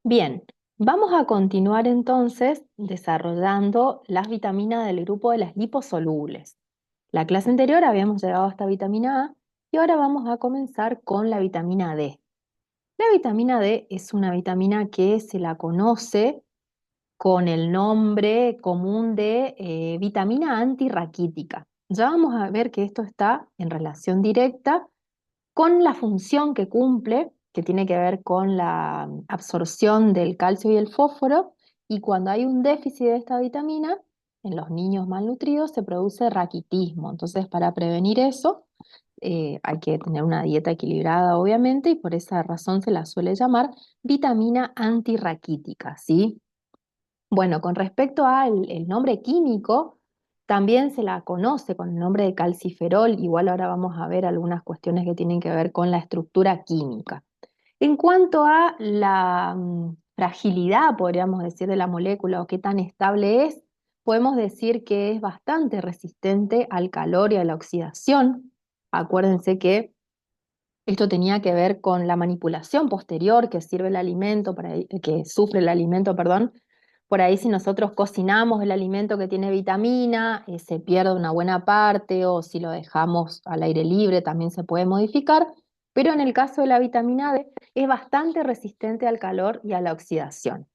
Bien, vamos a continuar entonces desarrollando las vitaminas del grupo de las liposolubles. La clase anterior habíamos llegado a esta vitamina A y ahora vamos a comenzar con la vitamina D. La vitamina D es una vitamina que se la conoce con el nombre común de vitamina antirraquítica. Ya vamos a ver que esto está en relación directa con la función que cumple, que tiene que ver con la absorción del calcio y el fósforo, y cuando hay un déficit de esta vitamina, en los niños malnutridos se produce raquitismo. Entonces, para prevenir eso, hay que tener una dieta equilibrada, obviamente, y por esa razón se la suele llamar vitamina antirraquítica, ¿sí? Bueno, con respecto al el nombre químico, también se la conoce con el nombre de calciferol. Igual ahora vamos a ver algunas cuestiones que tienen que ver con la estructura química. En cuanto a la fragilidad, podríamos decir, de la molécula o qué tan estable es, podemos decir que es bastante resistente al calor y a la oxidación. Acuérdense que esto tenía que ver con la manipulación posterior que sirve el alimento, que sufre el alimento, perdón. Por ahí si nosotros cocinamos el alimento que tiene vitamina, se pierde una buena parte, o si lo dejamos al aire libre también se puede modificar, pero en el caso de la vitamina D es bastante resistente al calor y a la oxidación.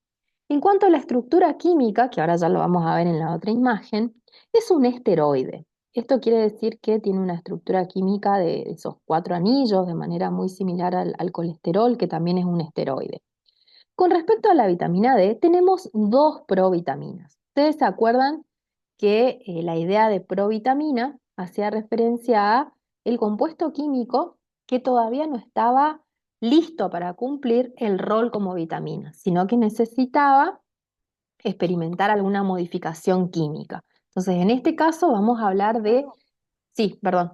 En cuanto a la estructura química, que ahora ya lo vamos a ver en la otra imagen, es un esteroide. Esto quiere decir que tiene una estructura química de esos cuatro anillos, de manera muy similar al colesterol, que también es un esteroide. Con respecto a la vitamina D, tenemos dos provitaminas. ¿Ustedes se acuerdan que la idea de provitamina hacía referencia a el compuesto químico que todavía no estaba listo para cumplir el rol como vitamina, sino que necesitaba experimentar alguna modificación química? Entonces, en este caso vamos a hablar de... Perdón, Sí, perdón.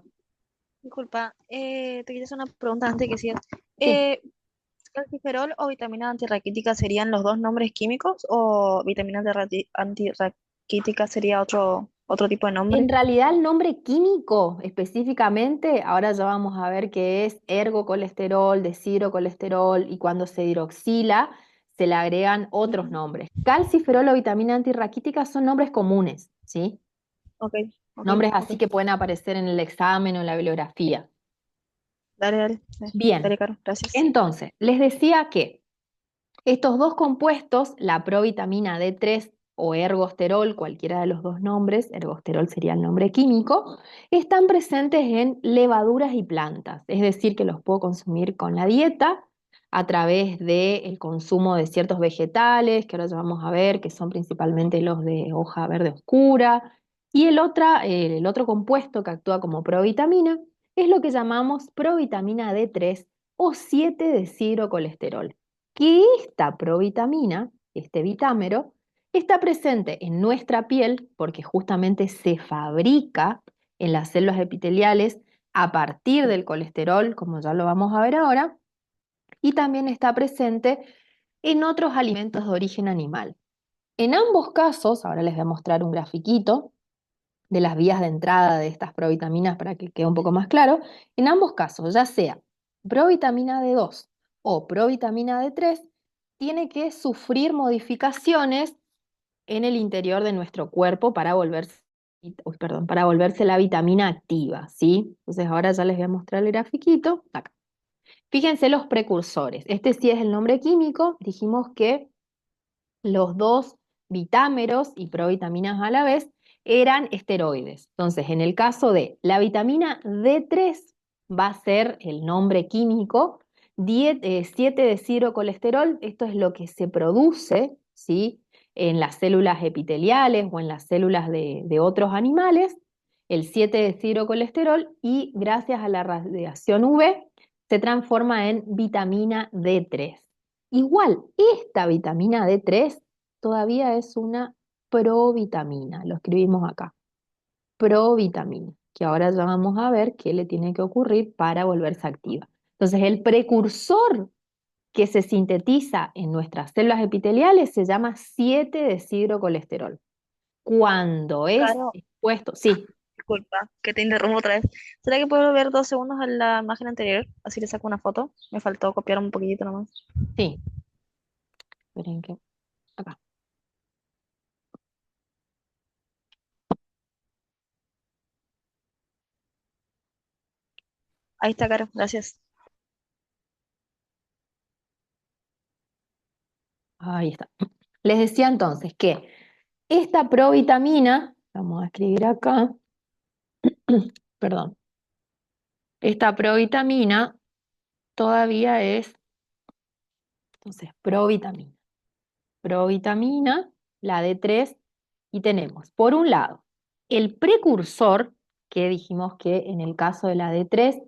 disculpa, te quería hacer una pregunta antes que sigas. Sí. Eh, ¿Calciferol o vitamina antirraquítica serían los dos nombres químicos o vitamina antirraquítica sería otro tipo de En nombre? realidad el nombre químico específicamente, ahora ya vamos a ver que es ergocolesterol, deshidrocolesterol, y cuando se hidroxila se le agregan otros Ujú. nombres. Calciferol o vitamina antirraquítica son nombres comunes, ¿sí? Ok, ok, Nombres ok. así que pueden aparecer en el examen o en la bibliografía. Dale, dale, Bien, dale, Caro, gracias. entonces, les decía que estos dos compuestos, la provitamina D3 o ergosterol, cualquiera de los dos nombres, ergosterol sería el nombre químico, están presentes en levaduras y plantas, es decir, que los puedo consumir con la dieta a través del consumo de ciertos vegetales, que ahora ya vamos a ver, que son principalmente los de hoja verde oscura, y el otro compuesto que actúa como provitamina es lo que llamamos provitamina D3 o 7-deshidrocolesterol, que esta provitamina, este vitámero, está presente en nuestra piel porque justamente se fabrica en las células epiteliales a partir del colesterol, como ya lo vamos a ver ahora, y también está presente en otros alimentos de origen animal. En ambos casos, ahora les voy a mostrar un grafiquito de las vías de entrada de estas provitaminas para que quede un poco más claro. En ambos casos, ya sea provitamina D2 o provitamina D3, tiene que sufrir modificaciones en el interior de nuestro cuerpo para volverse, uy, perdón, para volverse la vitamina activa, ¿sí? Entonces ahora ya les voy a mostrar el grafiquito. Acá. Fíjense los precursores. Este sí es el nombre químico. Dijimos que los dos vitámeros y provitaminas a la vez eran esteroides. Entonces, en el caso de la vitamina D3 va a ser el nombre químico, 7-deshidrocolesterol. Esto es lo que se produce, ¿sí?, en las células epiteliales o en las células de otros animales, el 7-deshidrocolesterol, y gracias a la radiación UV se transforma en vitamina D3. Igual, esta vitamina D3 todavía es una provitamina, lo escribimos acá, provitamina, que ahora ya vamos a ver qué le tiene que ocurrir para volverse activa. Entonces, el precursor que se sintetiza en nuestras células epiteliales se llama 7-deshidrocolesterol. Cuando es Caro, expuesto, sí, disculpa, que te interrumpo otra vez. ¿Será que puedo ver 2 segundos a la imagen anterior? Así le saco una foto. Me faltó copiar un poquitito nomás. sí, esperen que, acá. Ahí está, Caro, gracias. Ahí está. Les decía entonces que esta provitamina, vamos a escribir acá, perdón, esta provitamina todavía es, entonces, provitamina. Provitamina, la D3, y tenemos, por un lado, el precursor, que dijimos que en el caso de la D3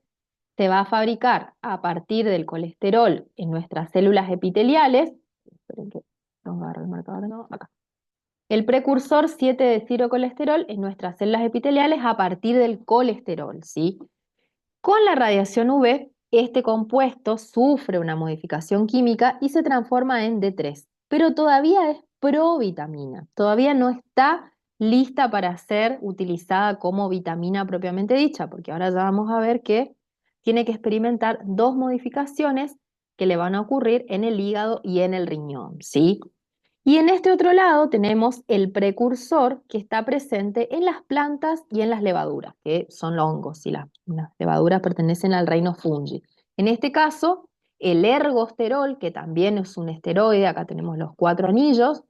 se va a fabricar a partir del colesterol en nuestras células epiteliales. Esperen que no agarre el marcador, no, acá. El precursor 7-decidrocolesterol en nuestras células epiteliales a partir del colesterol, ¿sí? Con la radiación UV, este compuesto sufre una modificación química y se transforma en D3, pero todavía es provitamina, todavía no está lista para ser utilizada como vitamina propiamente dicha, porque ahora ya vamos a ver que tiene que experimentar dos modificaciones que le van a ocurrir en el hígado y en el riñón, ¿sí? Y en este otro lado tenemos el precursor que está presente en las plantas y en las levaduras, que son los hongos, y las levaduras pertenecen al reino fungi. En este caso, el ergosterol, que también es un esteroide, acá tenemos los 4 anillos,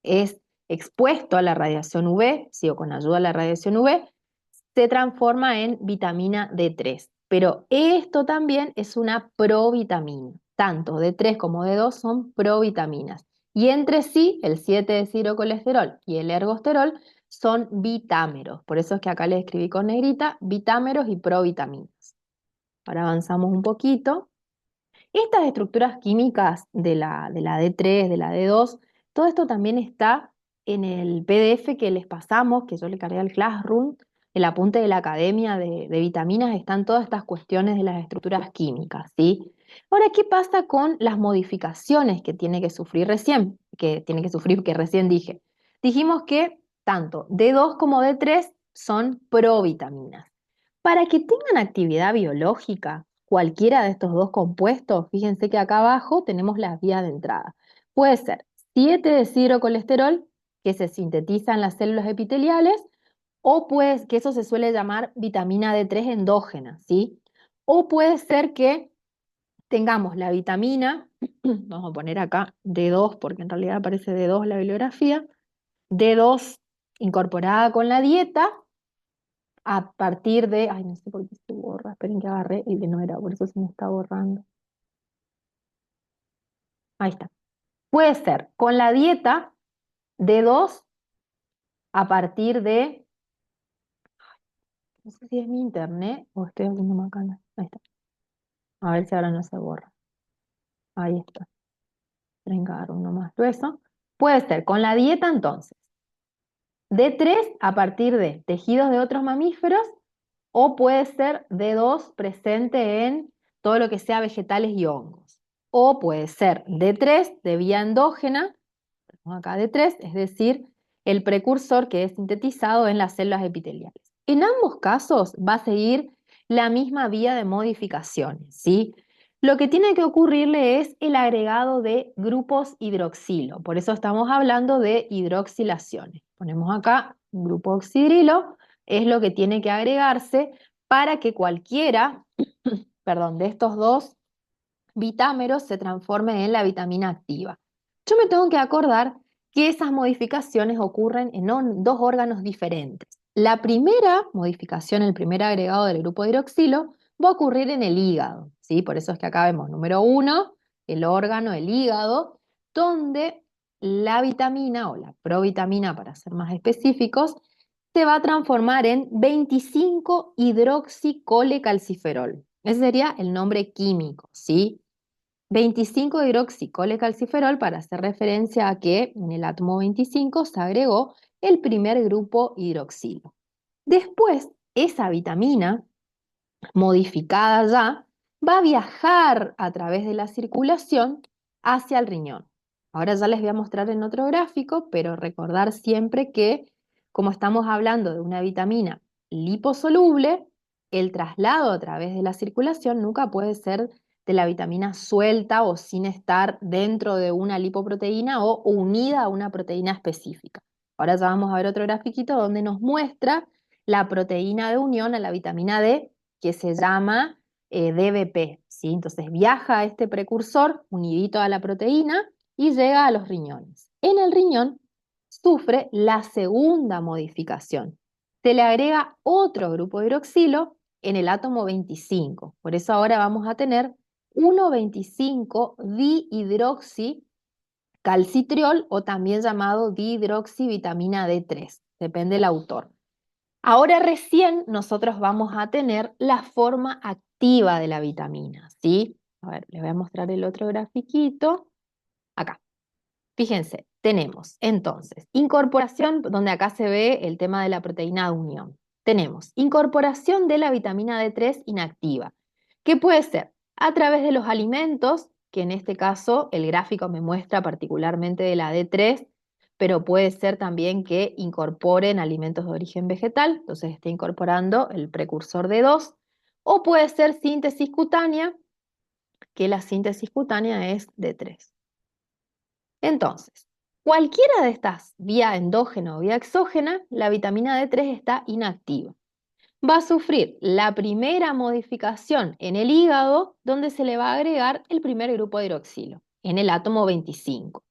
es expuesto a la radiación UV, sí, o con ayuda de la radiación UV, se transforma en vitamina D3. Pero esto también es una provitamina. Tanto D3 como D2 son provitaminas. Y entre sí, el 7-decidrocolesterol y el ergosterol son vitámeros. Por eso es que acá les escribí con negrita, vitámeros y provitaminas. Ahora avanzamos un poquito. Estas estructuras químicas de la D3, de la D2, todo esto también está en el PDF que les pasamos, que yo le cargué al Classroom, el apunte de la Academia de Vitaminas, están todas estas cuestiones de las estructuras químicas, ¿sí? Ahora, ¿qué pasa con las modificaciones que tiene que sufrir recién? Que tiene que sufrir, que recién dije. Dijimos que tanto D2 como D3 son provitaminas. Para que tengan actividad biológica, cualquiera de estos dos compuestos, fíjense que acá abajo tenemos las vías de entrada. Puede ser 7-decidrocolesterol, que se sintetiza en las células epiteliales, o pues que eso se suele llamar vitamina D3 endógena, ¿sí? O puede ser que tengamos la vitamina, vamos a poner acá D2, porque en realidad aparece D2 en la bibliografía, D2 incorporada con la dieta, a partir de, ay, no sé por qué se borra, esperen que agarré el que no era, por eso se me está borrando. Ahí está. Puede ser con la dieta de 2 a partir de, no sé si es mi internet o estoy haciendo macana. Ahí está. A ver si ahora no se borra. Ahí está. Venga, agarro uno más grueso. Puede ser con la dieta entonces. D3 a partir de tejidos de otros mamíferos o puede ser D2 presente en todo lo que sea vegetales y hongos. O puede ser D3 de vía endógena, acá D3, es decir, el precursor que es sintetizado en las células epiteliales. En ambos casos va a seguir la misma vía de modificaciones, ¿sí? Lo que tiene que ocurrirle es el agregado de grupos hidroxilo, por eso estamos hablando de hidroxilaciones. Ponemos acá un grupo oxidrilo, es lo que tiene que agregarse para que cualquiera, perdón, de estos dos vitámeros se transforme en la vitamina activa. Yo me tengo que acordar que esas modificaciones ocurren en dos órganos diferentes. La primera modificación, el primer agregado del grupo hidroxilo, va a ocurrir en el hígado, ¿sí? Por eso es que acá vemos número 1, el órgano, el hígado, donde la vitamina o la provitamina, para ser más específicos, se va a transformar en 25-hidroxicolecalciferol. Ese sería el nombre químico, ¿sí? 25-hidroxicolecalciferol para hacer referencia a que en el átomo 25 se agregó el primer grupo hidroxilo. Después, esa vitamina modificada ya va a viajar a través de la circulación hacia el riñón. Ahora ya les voy a mostrar en otro gráfico, pero recordar siempre que como estamos hablando de una vitamina liposoluble, el traslado a través de la circulación nunca puede ser de la vitamina suelta o sin estar dentro de una lipoproteína o unida a una proteína específica. Ahora ya vamos a ver otro grafiquito donde nos muestra la proteína de unión a la vitamina D que se llama DBP, ¿sí? Entonces viaja a este precursor unidito a la proteína y llega a los riñones. En el riñón sufre la segunda modificación. Se le agrega otro grupo hidroxilo en el átomo 25. Por eso ahora vamos a tener 1,25 dihidroxicalcitriol o también llamado dihidroxivitamina D3, depende del autor. Ahora recién nosotros vamos a tener la forma activa de la vitamina, ¿sí? A ver, les voy a mostrar el otro grafiquito. Acá. Fíjense, tenemos entonces incorporación, donde acá se ve el tema de la proteína de unión. Tenemos incorporación de la vitamina D3 inactiva, que puede ser a través de los alimentos, que en este caso el gráfico me muestra particularmente de la D3, pero puede ser también que incorporen alimentos de origen vegetal, entonces esté incorporando el precursor D2, o puede ser síntesis cutánea, que la síntesis cutánea es D3. Entonces, cualquiera de estas, vía endógena o vía exógena, la vitamina D3 está inactiva. Va a sufrir la primera modificación en el hígado, donde se le va a agregar el primer grupo de hidroxilo, en el átomo 25.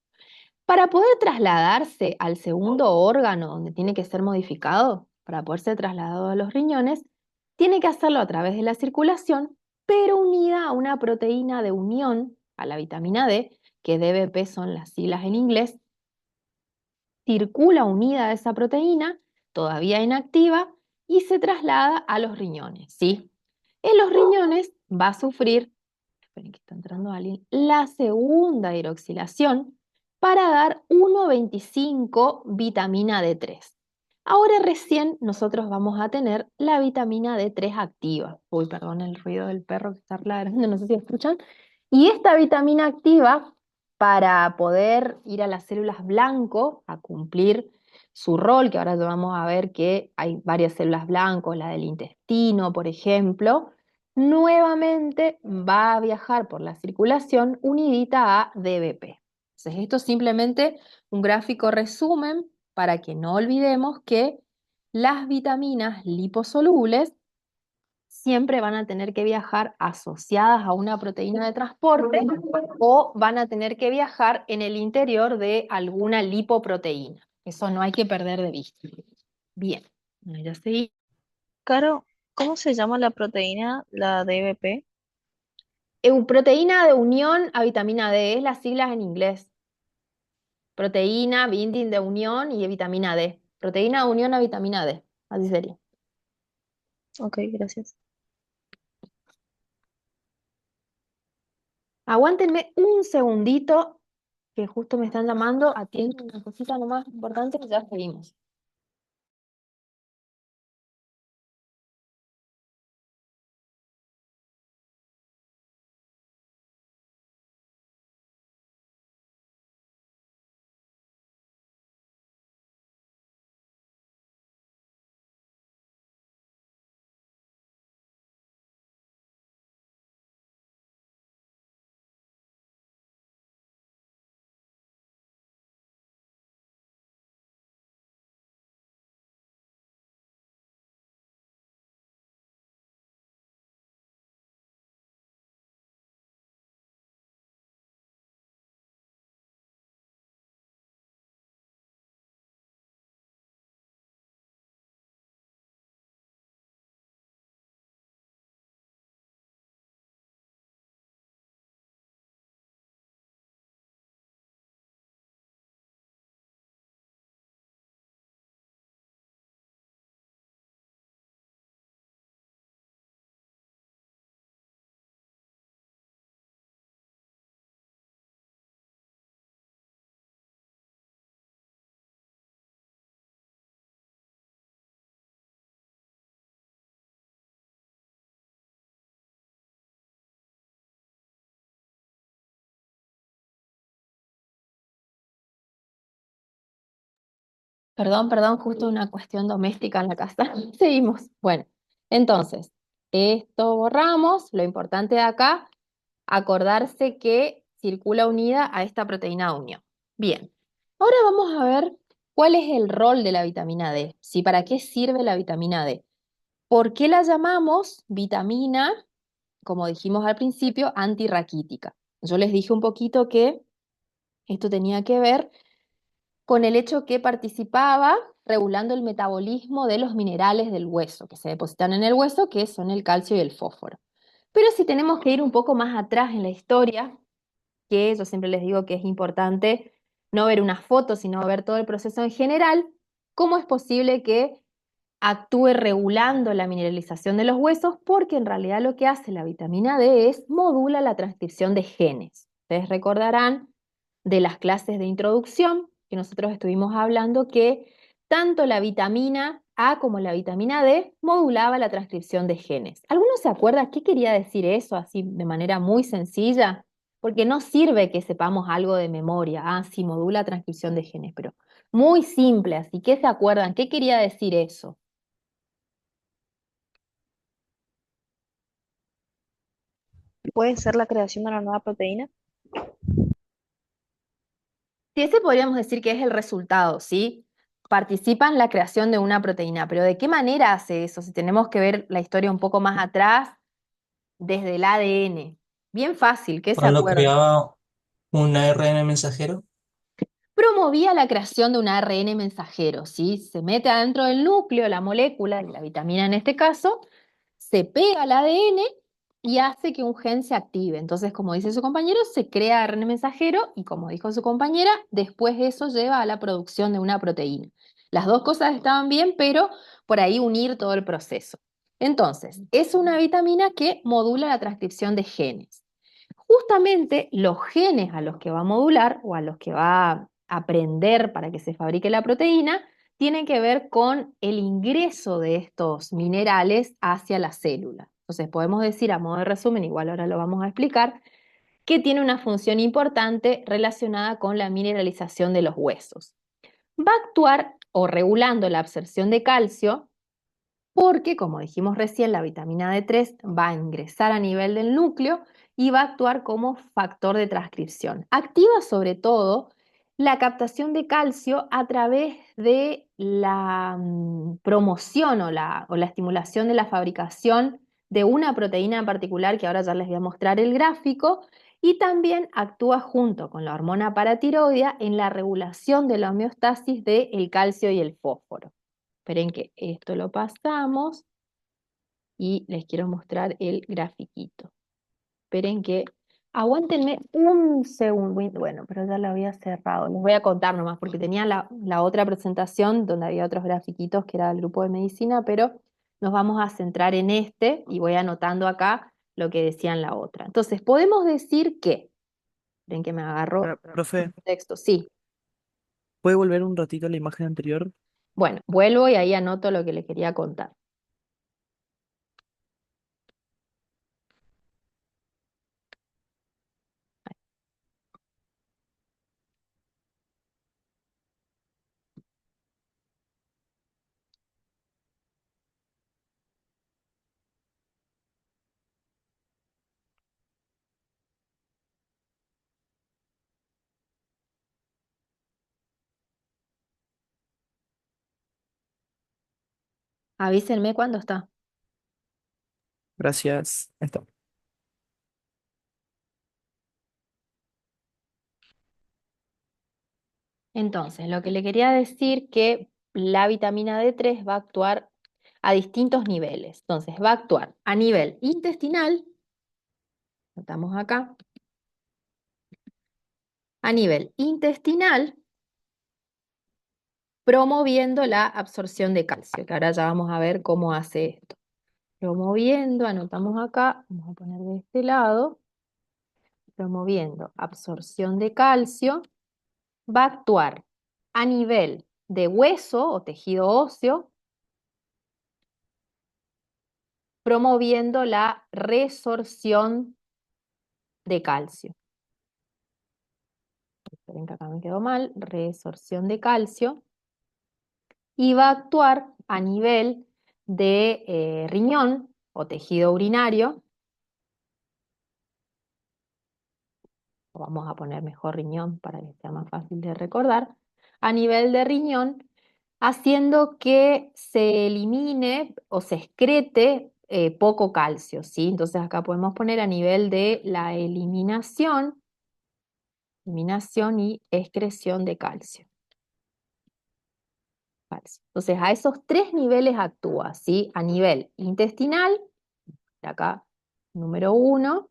Para poder trasladarse al segundo órgano donde tiene que ser modificado, para poder ser trasladado a los riñones, tiene que hacerlo a través de la circulación, pero unida a una proteína de unión a la vitamina D, que DBP son las siglas en inglés, circula unida a esa proteína, todavía inactiva, y se traslada a los riñones, ¿sí? En los riñones va a sufrir, esperen que está entrando alguien, la segunda hidroxilación para dar 1,25 vitamina D3. Ahora recién nosotros vamos a tener la vitamina D3 activa. Uy, perdón el ruido del perro que está ladrando, no sé si escuchan. Y esta vitamina activa, para poder ir a las células blanco a cumplir su rol, que ahora vamos a ver que hay varias células blancos, la del intestino, por ejemplo, nuevamente va a viajar por la circulación unidita a DBP. Entonces, esto es simplemente un gráfico resumen para que no olvidemos que las vitaminas liposolubles siempre van a tener que viajar asociadas a una proteína de transporte o van a tener que viajar en el interior de alguna lipoproteína. Eso no hay que perder de vista. Bien, bueno, ya seguí. Caro, ¿cómo se llama la proteína, la DBP? Proteína de unión a vitamina D, es las siglas en inglés. Proteína, binding de unión y vitamina D. Proteína de unión a vitamina D, así sería. Ok, gracias. Aguántenme un segundito, que justo me están llamando. Atiendo una cosita nomás importante y ya seguimos. Perdón, justo una cuestión doméstica en la casa. Seguimos. Bueno, entonces, esto borramos. Lo importante de acá acordarse que circula unida a esta proteína de unión. Bien, ahora vamos a ver cuál es el rol de la vitamina D, ¿sí? ¿Para qué sirve la vitamina D? ¿Por qué la llamamos vitamina, como dijimos al principio, antirraquítica? Yo les dije un poquito que esto tenía que ver con el hecho que participaba regulando el metabolismo de los minerales del hueso, que se depositan en el hueso, que son el calcio y el fósforo. Pero si tenemos que ir un poco más atrás en la historia, que yo siempre les digo que es importante no ver una foto, sino ver todo el proceso en general, ¿cómo es posible que actúe regulando la mineralización de los huesos? Porque en realidad lo que hace la vitamina D es modula la transcripción de genes. Ustedes recordarán de las clases de introducción que nosotros estuvimos hablando que tanto la vitamina A como la vitamina D modulaba la transcripción de genes. ¿Alguno se acuerda qué quería decir eso así de manera muy sencilla? Porque no sirve que sepamos algo de memoria. Ah, sí, modula transcripción de genes, pero muy simple, así que se acuerdan, ¿qué quería decir eso? ¿Puede ser la creación de una nueva proteína? Sí, ese podríamos decir que es el resultado, ¿sí? Participa en la creación de una proteína, pero ¿de qué manera hace eso? Si tenemos que ver la historia un poco más atrás, desde el ADN. Bien fácil, ¿qué se Cuando acuerdan? creaba un ARN mensajero, Promovía la creación de un ARN mensajero, ¿sí? Se mete adentro del núcleo la molécula, la vitamina en este caso, se pega al ADN y hace que un gen se active. Entonces, como dice su compañero, se crea ARN mensajero y como dijo su compañera, después eso lleva a la producción de una proteína. Las dos cosas estaban bien, pero por ahí unir todo el proceso. Entonces, es una vitamina que modula la transcripción de genes. Justamente los genes a los que va a modular o a los que va a aprender para que se fabrique la proteína tienen que ver con el ingreso de estos minerales hacia la célula. Entonces podemos decir a modo de resumen, igual ahora lo vamos a explicar, que tiene una función importante relacionada con la mineralización de los huesos. Va a actuar o regulando la absorción de calcio porque, como dijimos recién, la vitamina D3 va a ingresar a nivel del núcleo y va a actuar como factor de transcripción. Activa sobre todo la captación de calcio a través de la promoción o la estimulación de la fabricación de una proteína en particular, que ahora ya les voy a mostrar el gráfico, y también actúa junto con la hormona paratiroidea en la regulación de la homeostasis del calcio y el fósforo. Esperen que esto lo pasamos y les quiero mostrar el grafiquito. Esperen que, aguántenme un segundo. Bueno, pero ya lo había cerrado. Les voy a contar nomás porque tenía la otra presentación donde había otros grafiquitos que era el grupo de medicina, pero nos vamos a centrar en este y voy anotando acá lo que decía en la otra. Entonces, podemos decir que, ven que me agarro Profe, el texto, sí. ¿puede volver un ratito a la imagen anterior? Bueno, vuelvo y ahí anoto lo que les quería contar. Avísenme cuándo está. Gracias. Esto. Entonces, lo que le quería decir que la vitamina D3 va a actuar a distintos niveles. Entonces, va a actuar a nivel intestinal, notamos acá, a nivel intestinal, promoviendo la absorción de calcio, que ahora ya vamos a ver cómo hace esto. Promoviendo, anotamos acá, vamos a poner de este lado, promoviendo absorción de calcio, va a actuar a nivel de hueso o tejido óseo, promoviendo la resorción de calcio. Esperen que acá me quedó mal, resorción de calcio, y va a actuar a nivel de riñón o tejido urinario, o vamos a poner mejor riñón para que sea más fácil de recordar, a nivel de riñón, haciendo que se elimine o se excrete poco calcio, ¿sí? Entonces acá podemos poner a nivel de la eliminación y excreción de calcio. Entonces a esos tres niveles actúa, ¿sí? A nivel intestinal, acá número 1,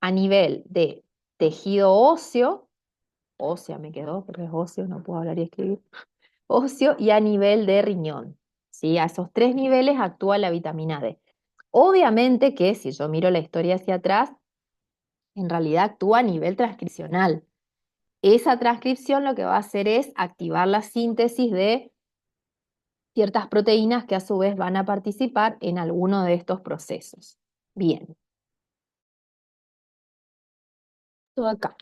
a nivel de tejido ósea me quedó, porque es óseo, no puedo hablar y escribir, óseo, y a nivel de riñón, ¿sí? A esos tres niveles actúa la vitamina D. Obviamente que si yo miro la historia hacia atrás, en realidad actúa a nivel transcripcional. Esa transcripción lo que va a hacer es activar la síntesis de ciertas proteínas que a su vez van a participar en alguno de estos procesos. Bien, todo acá.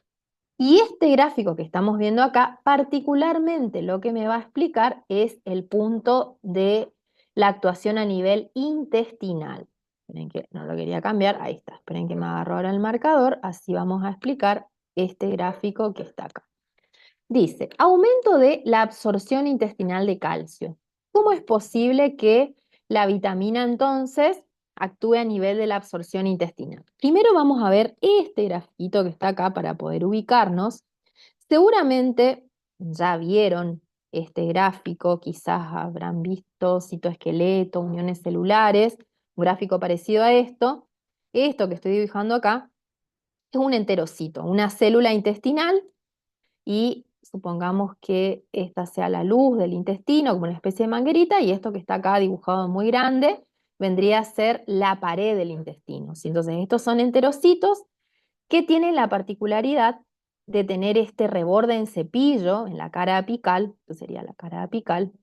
Y este gráfico que estamos viendo acá, particularmente lo que me va a explicar es el punto de la actuación a nivel intestinal. Esperen que no lo quería cambiar, ahí está. Esperen que me agarro ahora el marcador, así vamos a explicar este gráfico que está acá. Dice, aumento de la absorción intestinal de calcio. ¿Cómo es posible que la vitamina entonces actúe a nivel de la absorción intestinal? Primero vamos a ver este grafiquito que está acá para poder ubicarnos. Seguramente ya vieron este gráfico, quizás habrán visto citoesqueleto, uniones celulares, un gráfico parecido a esto. Esto que estoy dibujando acá es un enterocito, una célula intestinal y supongamos que esta sea la luz del intestino, como una especie de manguerita, y esto que está acá dibujado muy grande vendría a ser la pared del intestino, ¿sí? Entonces estos son enterocitos que tienen la particularidad de tener este reborde en cepillo en la cara apical, esto sería la cara apical,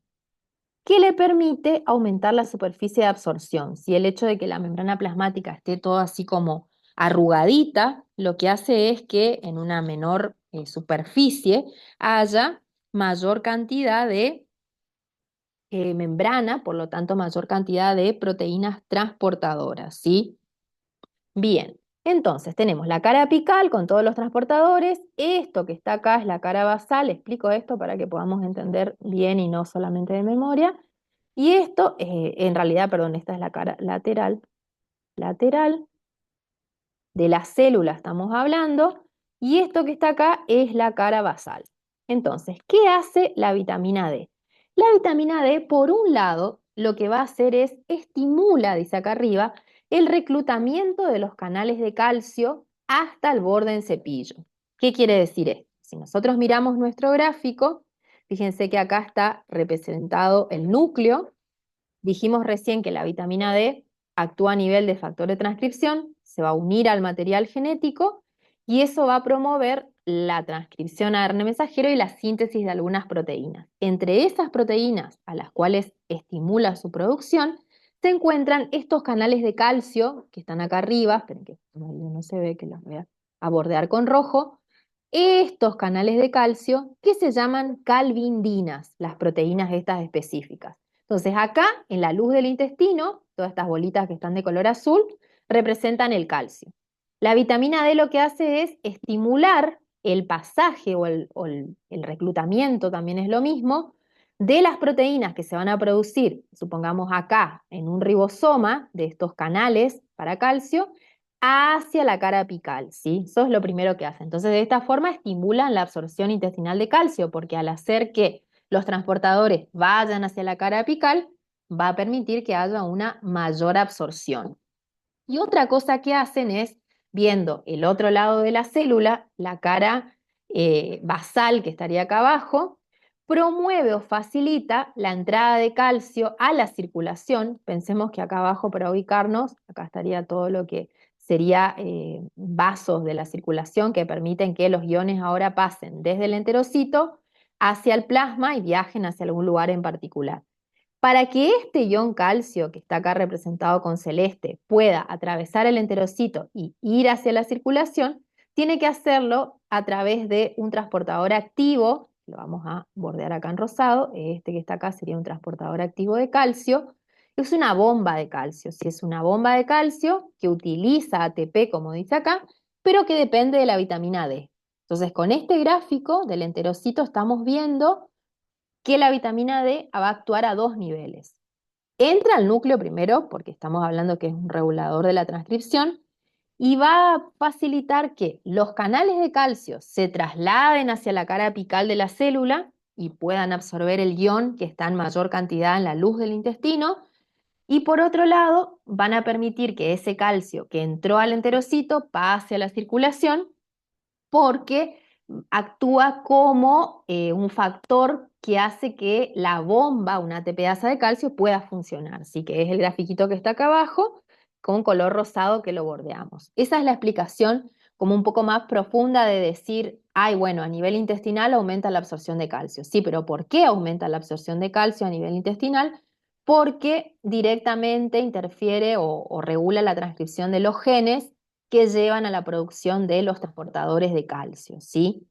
que le permite aumentar la superficie de absorción. Si el hecho de que la membrana plasmática esté todo así como arrugadita, lo que hace es que en una menor superficie haya mayor cantidad de membrana, por lo tanto mayor cantidad de proteínas transportadoras, ¿sí? Bien, entonces tenemos la cara apical con todos los transportadores, esto que está acá es la cara basal, explico esto para que podamos entender bien y no solamente de memoria, y esto, en realidad, perdón, esta es la cara lateral de la célula estamos hablando, y esto que está acá es la cara basal. Entonces, ¿qué hace la vitamina D? La vitamina D, por un lado, lo que va a hacer es estimula, dice acá arriba, el reclutamiento de los canales de calcio hasta el borde en cepillo. ¿Qué quiere decir esto? Si nosotros miramos nuestro gráfico, fíjense que acá está representado el núcleo. Dijimos recién que la vitamina D actúa a nivel de factor de transcripción, se va a unir al material genético y eso va a promover la transcripción a ARN mensajero y la síntesis de algunas proteínas. Entre esas proteínas a las cuales estimula su producción, se encuentran estos canales de calcio que están acá arriba, esperen que no se ve, que los voy a bordear con rojo, estos canales de calcio que se llaman calvindinas, las proteínas estas específicas. Entonces acá, en la luz del intestino, todas estas bolitas que están de color azul, representan el calcio. La vitamina D lo que hace es estimular el pasaje o el reclutamiento, también es lo mismo, de las proteínas que se van a producir, supongamos acá, en un ribosoma de estos canales para calcio, hacia la cara apical, ¿sí? Eso es lo primero que hace. Entonces, de esta forma estimulan la absorción intestinal de calcio, porque al hacer que los transportadores vayan hacia la cara apical, va a permitir que haya una mayor absorción. Y otra cosa que hacen es, viendo el otro lado de la célula, la cara basal que estaría acá abajo, promueve o facilita la entrada de calcio a la circulación. Pensemos que acá abajo, para ubicarnos, acá estaría todo lo que sería vasos de la circulación que permiten que los iones ahora pasen desde el enterocito hacia el plasma y viajen hacia algún lugar en particular. Para que este ion calcio, que está acá representado con celeste, pueda atravesar el enterocito y ir hacia la circulación, tiene que hacerlo a través de un transportador activo, lo vamos a bordear acá en rosado, este que está acá sería un transportador activo de calcio, es una bomba de calcio, si es una bomba de calcio que utiliza ATP, como dice acá, pero que depende de la vitamina D. Entonces, con este gráfico del enterocito estamos viendo que la vitamina D va a actuar a dos niveles. Entra al núcleo primero, porque estamos hablando que es un regulador de la transcripción, y va a facilitar que los canales de calcio se trasladen hacia la cara apical de la célula y puedan absorber el ion que está en mayor cantidad en la luz del intestino, y por otro lado van a permitir que ese calcio que entró al enterocito pase a la circulación porque actúa como un factor que hace que la bomba, una ATPasa de calcio, pueda funcionar. Así que es el grafiquito que está acá abajo con color rosado que lo bordeamos. Esa es la explicación como un poco más profunda de decir, ay, bueno, a nivel intestinal aumenta la absorción de calcio. Sí, pero ¿por qué aumenta la absorción de calcio a nivel intestinal? Porque directamente interfiere o regula la transcripción de los genes que llevan a la producción de los transportadores de calcio, ¿sí?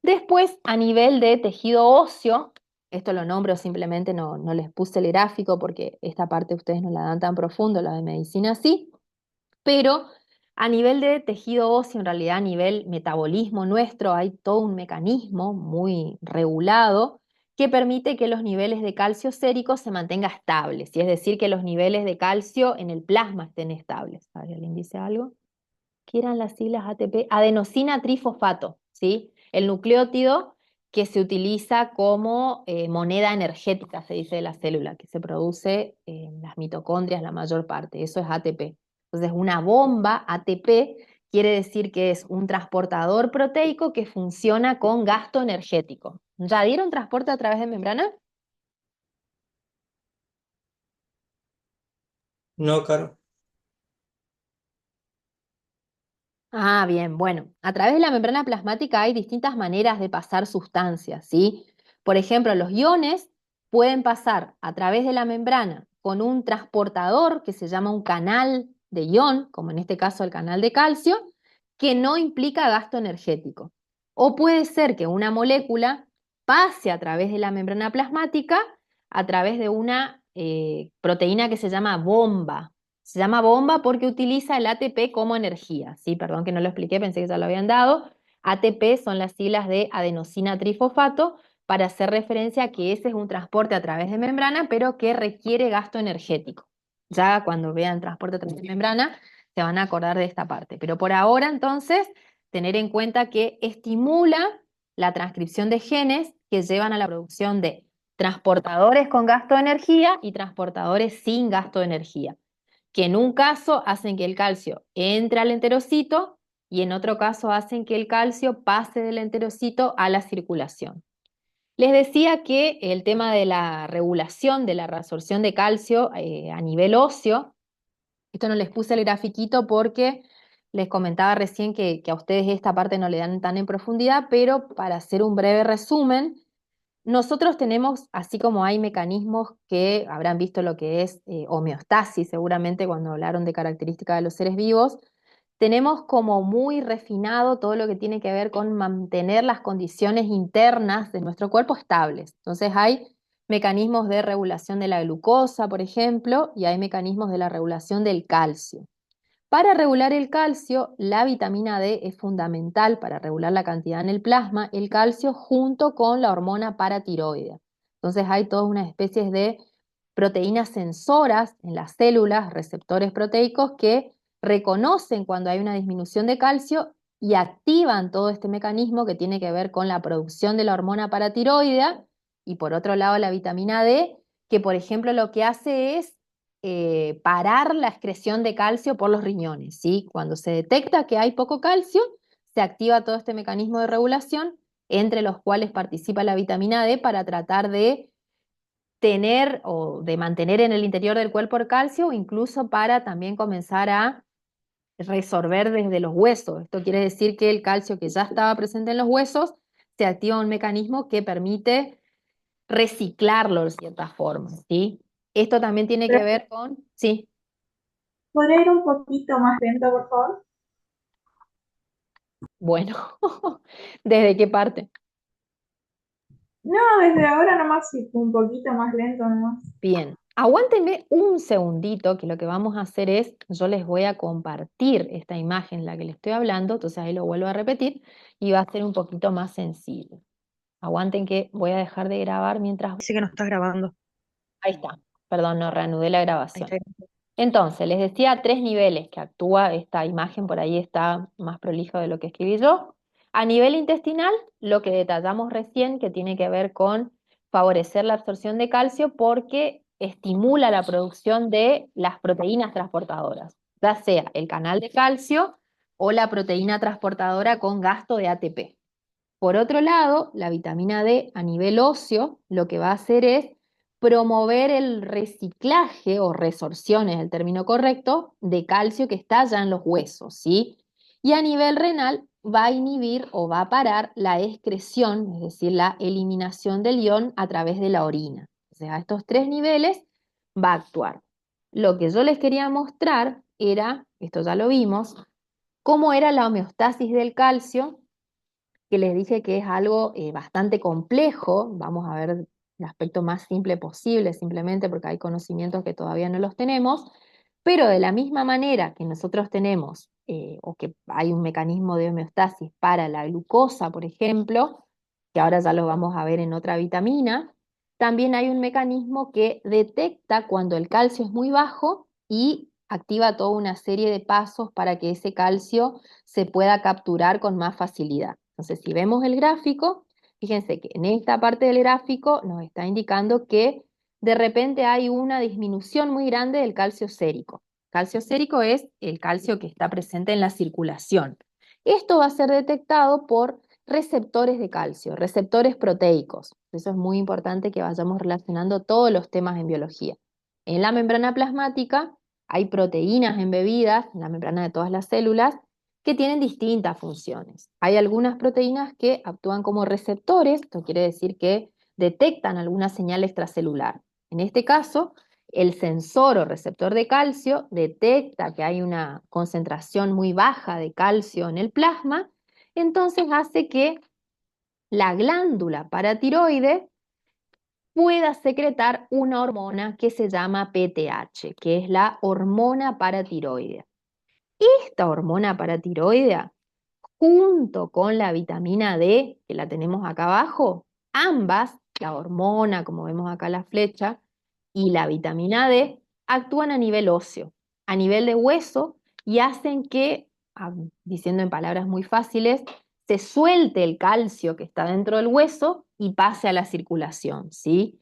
Después, a nivel de tejido óseo, esto lo nombro simplemente, no les puse el gráfico porque esta parte ustedes no la dan tan profundo, la de medicina sí, pero a nivel de tejido óseo, en realidad a nivel metabolismo nuestro, hay todo un mecanismo muy regulado que permite que los niveles de calcio sérico se mantengan estables, y es decir, que los niveles de calcio en el plasma estén estables. ¿Alguien dice algo? ¿Qué eran las siglas ATP? Adenosina trifosfato, ¿sí? El nucleótido que se utiliza como moneda energética, se dice de la célula, que se produce en las mitocondrias la mayor parte, eso es ATP. Entonces, una bomba ATP quiere decir que es un transportador proteico que funciona con gasto energético. ¿Ya dieron transporte a través de membrana? No, Caro. Ah, bien, bueno, a través de la membrana plasmática hay distintas maneras de pasar sustancias, ¿sí? Por ejemplo, los iones pueden pasar a través de la membrana con un transportador que se llama un canal de ion, como en este caso el canal de calcio, que no implica gasto energético. O puede ser que una molécula pase a través de la membrana plasmática a través de una proteína que se llama bomba. Se llama bomba porque utiliza el ATP como energía, ¿sí? Perdón que no lo expliqué, pensé que ya lo habían dado. ATP son las siglas de adenosina trifosfato para hacer referencia a que ese es un transporte a través de membrana, pero que requiere gasto energético. Ya cuando vean transporte a través de membrana, se van a acordar de esta parte. Pero por ahora, entonces, tener en cuenta que estimula la transcripción de genes que llevan a la producción de transportadores con gasto de energía y transportadores sin gasto de energía, que en un caso hacen que el calcio entre al enterocito y en otro caso hacen que el calcio pase del enterocito a la circulación. Les decía que el tema de la regulación de la reabsorción de calcio a nivel óseo, esto no les puse el grafiquito porque les comentaba recién que a ustedes esta parte no le dan tan en profundidad, pero para hacer un breve resumen, nosotros tenemos, así como hay mecanismos que habrán visto lo que es homeostasis, seguramente cuando hablaron de características de los seres vivos, tenemos como muy refinado todo lo que tiene que ver con mantener las condiciones internas de nuestro cuerpo estables. Entonces hay mecanismos de regulación de la glucosa, por ejemplo, y hay mecanismos de la regulación del calcio. Para regular el calcio, la vitamina D es fundamental para regular la cantidad en el plasma, el calcio junto con la hormona paratiroidea. Entonces hay todas unas especies de proteínas sensoras en las células, receptores proteicos, que reconocen cuando hay una disminución de calcio y activan todo este mecanismo que tiene que ver con la producción de la hormona paratiroidea, y por otro lado la vitamina D, que por ejemplo lo que hace es parar la excreción de calcio por los riñones, ¿sí? Cuando se detecta que hay poco calcio, se activa todo este mecanismo de regulación, entre los cuales participa la vitamina D para tratar de tener o de mantener en el interior del cuerpo el calcio, o incluso para también comenzar a resorber desde los huesos. Esto quiere decir que el calcio que ya estaba presente en los huesos, se activa un mecanismo que permite reciclarlo de cierta forma, ¿sí? Esto también tiene que Pero, ver con, sí, ¿podría ir un poquito más lento, por favor? bueno, ¿desde qué parte? No, desde ahora nomás, sí, un poquito más lento nomás. Bien. Aguántenme un segundito, que lo que vamos a hacer es, yo les voy a compartir esta imagen en la que les estoy hablando, entonces ahí lo vuelvo a repetir y va a ser un poquito más sencillo. Aguanten que voy a dejar de grabar mientras... Dice que no estás grabando. Ahí está, perdón, no reanudé la Ahí grabación. está. Entonces, les decía 3 niveles que actúa esta imagen, por ahí está más prolijo de lo que escribí yo. A nivel intestinal, lo que detallamos recién, que tiene que ver con favorecer la absorción de calcio porque estimula la producción de las proteínas transportadoras, ya sea el canal de calcio o la proteína transportadora con gasto de ATP. Por otro lado, la vitamina D a nivel óseo lo que va a hacer es promover el reciclaje o resorción, es el término correcto, de calcio que está ya en los huesos, ¿sí? Y a nivel renal va a inhibir o va a parar la excreción, es decir, la eliminación del ion a través de la orina. O sea, a estos 3 niveles va a actuar. Lo que yo les quería mostrar era, esto ya lo vimos, cómo era la homeostasis del calcio, que les dije que es algo bastante complejo. Vamos a ver el aspecto más simple posible, simplemente porque hay conocimientos que todavía no los tenemos, pero de la misma manera que nosotros tenemos, o que hay un mecanismo de homeostasis para la glucosa, por ejemplo, que ahora ya lo vamos a ver en otra vitamina, también hay un mecanismo que detecta cuando el calcio es muy bajo y activa toda una serie de pasos para que ese calcio se pueda capturar con más facilidad. Entonces, si vemos el gráfico, fíjense que en esta parte del gráfico nos está indicando que de repente hay una disminución muy grande del calcio sérico. Calcio sérico es el calcio que está presente en la circulación. Esto va a ser detectado por receptores de calcio, receptores proteicos. Eso es muy importante que vayamos relacionando todos los temas en biología. En la membrana plasmática hay proteínas embebidas, en la membrana de todas las células, que tienen distintas funciones. Hay algunas proteínas que actúan como receptores, esto quiere decir que detectan alguna señal extracelular. En este caso, el sensor o receptor de calcio detecta que hay una concentración muy baja de calcio en el plasma, entonces hace que la glándula paratiroide pueda secretar una hormona que se llama PTH, que es la hormona paratiroidea. Esta hormona paratiroidea, junto con la vitamina D, que la tenemos acá abajo, ambas, la hormona, como vemos acá la flecha, y la vitamina D, actúan a nivel óseo, a nivel de hueso, y hacen que, diciendo en palabras muy fáciles, se suelte el calcio que está dentro del hueso y pase a la circulación, ¿sí?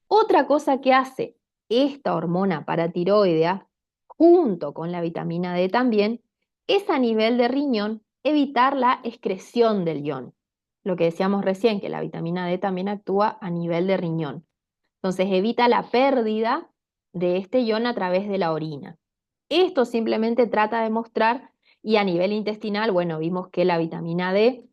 Otra cosa que hace esta hormona paratiroidea, junto con la vitamina D también, es a nivel de riñón evitar la excreción del ion. Lo que decíamos recién, que la vitamina D también actúa a nivel de riñón. Entonces evita la pérdida de este ion a través de la orina. Esto simplemente trata de mostrar, y a nivel intestinal, bueno, vimos que la vitamina D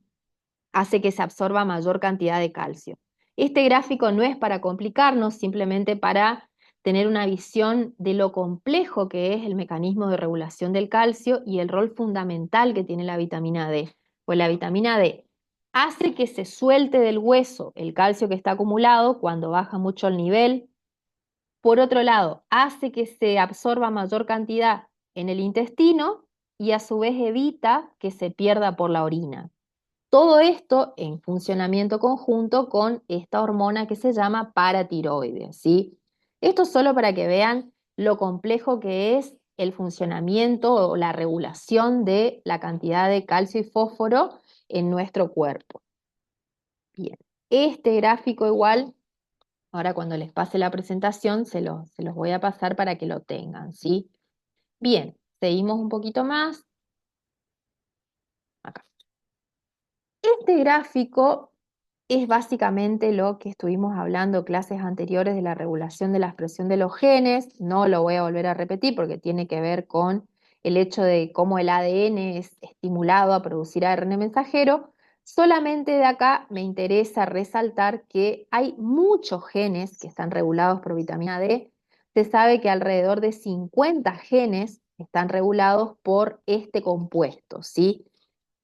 hace que se absorba mayor cantidad de calcio. Este gráfico no es para complicarnos, simplemente para tener una visión de lo complejo que es el mecanismo de regulación del calcio y el rol fundamental que tiene la vitamina D. Pues la vitamina D hace que se suelte del hueso el calcio que está acumulado cuando baja mucho el nivel. Por otro lado, hace que se absorba mayor cantidad en el intestino y a su vez evita que se pierda por la orina. Todo esto en funcionamiento conjunto con esta hormona que se llama paratiroides, ¿sí? Esto solo para que vean lo complejo que es el funcionamiento o la regulación de la cantidad de calcio y fósforo en nuestro cuerpo. Bien, este gráfico igual, ahora cuando les pase la presentación se los voy a pasar para que lo tengan, ¿sí? Bien, seguimos un poquito más. Acá. Este gráfico es básicamente lo que estuvimos hablando en clases anteriores de la regulación de la expresión de los genes. No lo voy a volver a repetir porque tiene que ver con el hecho de cómo el ADN es estimulado a producir ARN mensajero. Solamente de acá me interesa resaltar que hay muchos genes que están regulados por vitamina D. Se sabe que alrededor de 50 genes están regulados por este compuesto, ¿sí?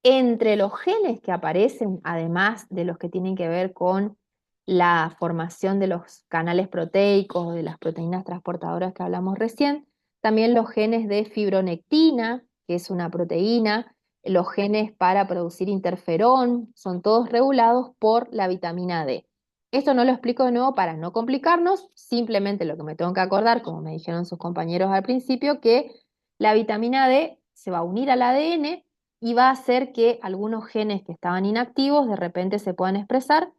Entre los genes que aparecen, además de los que tienen que ver con la formación de los canales proteicos, de las proteínas transportadoras que hablamos recién, también los genes de fibronectina, que es una proteína, los genes para producir interferón, son todos regulados por la vitamina D. Esto no lo explico de nuevo para no complicarnos, simplemente lo que me tengo que acordar, como me dijeron sus compañeros al principio, que la vitamina D se va a unir al ADN y va a hacer que algunos genes que estaban inactivos de repente se puedan expresar,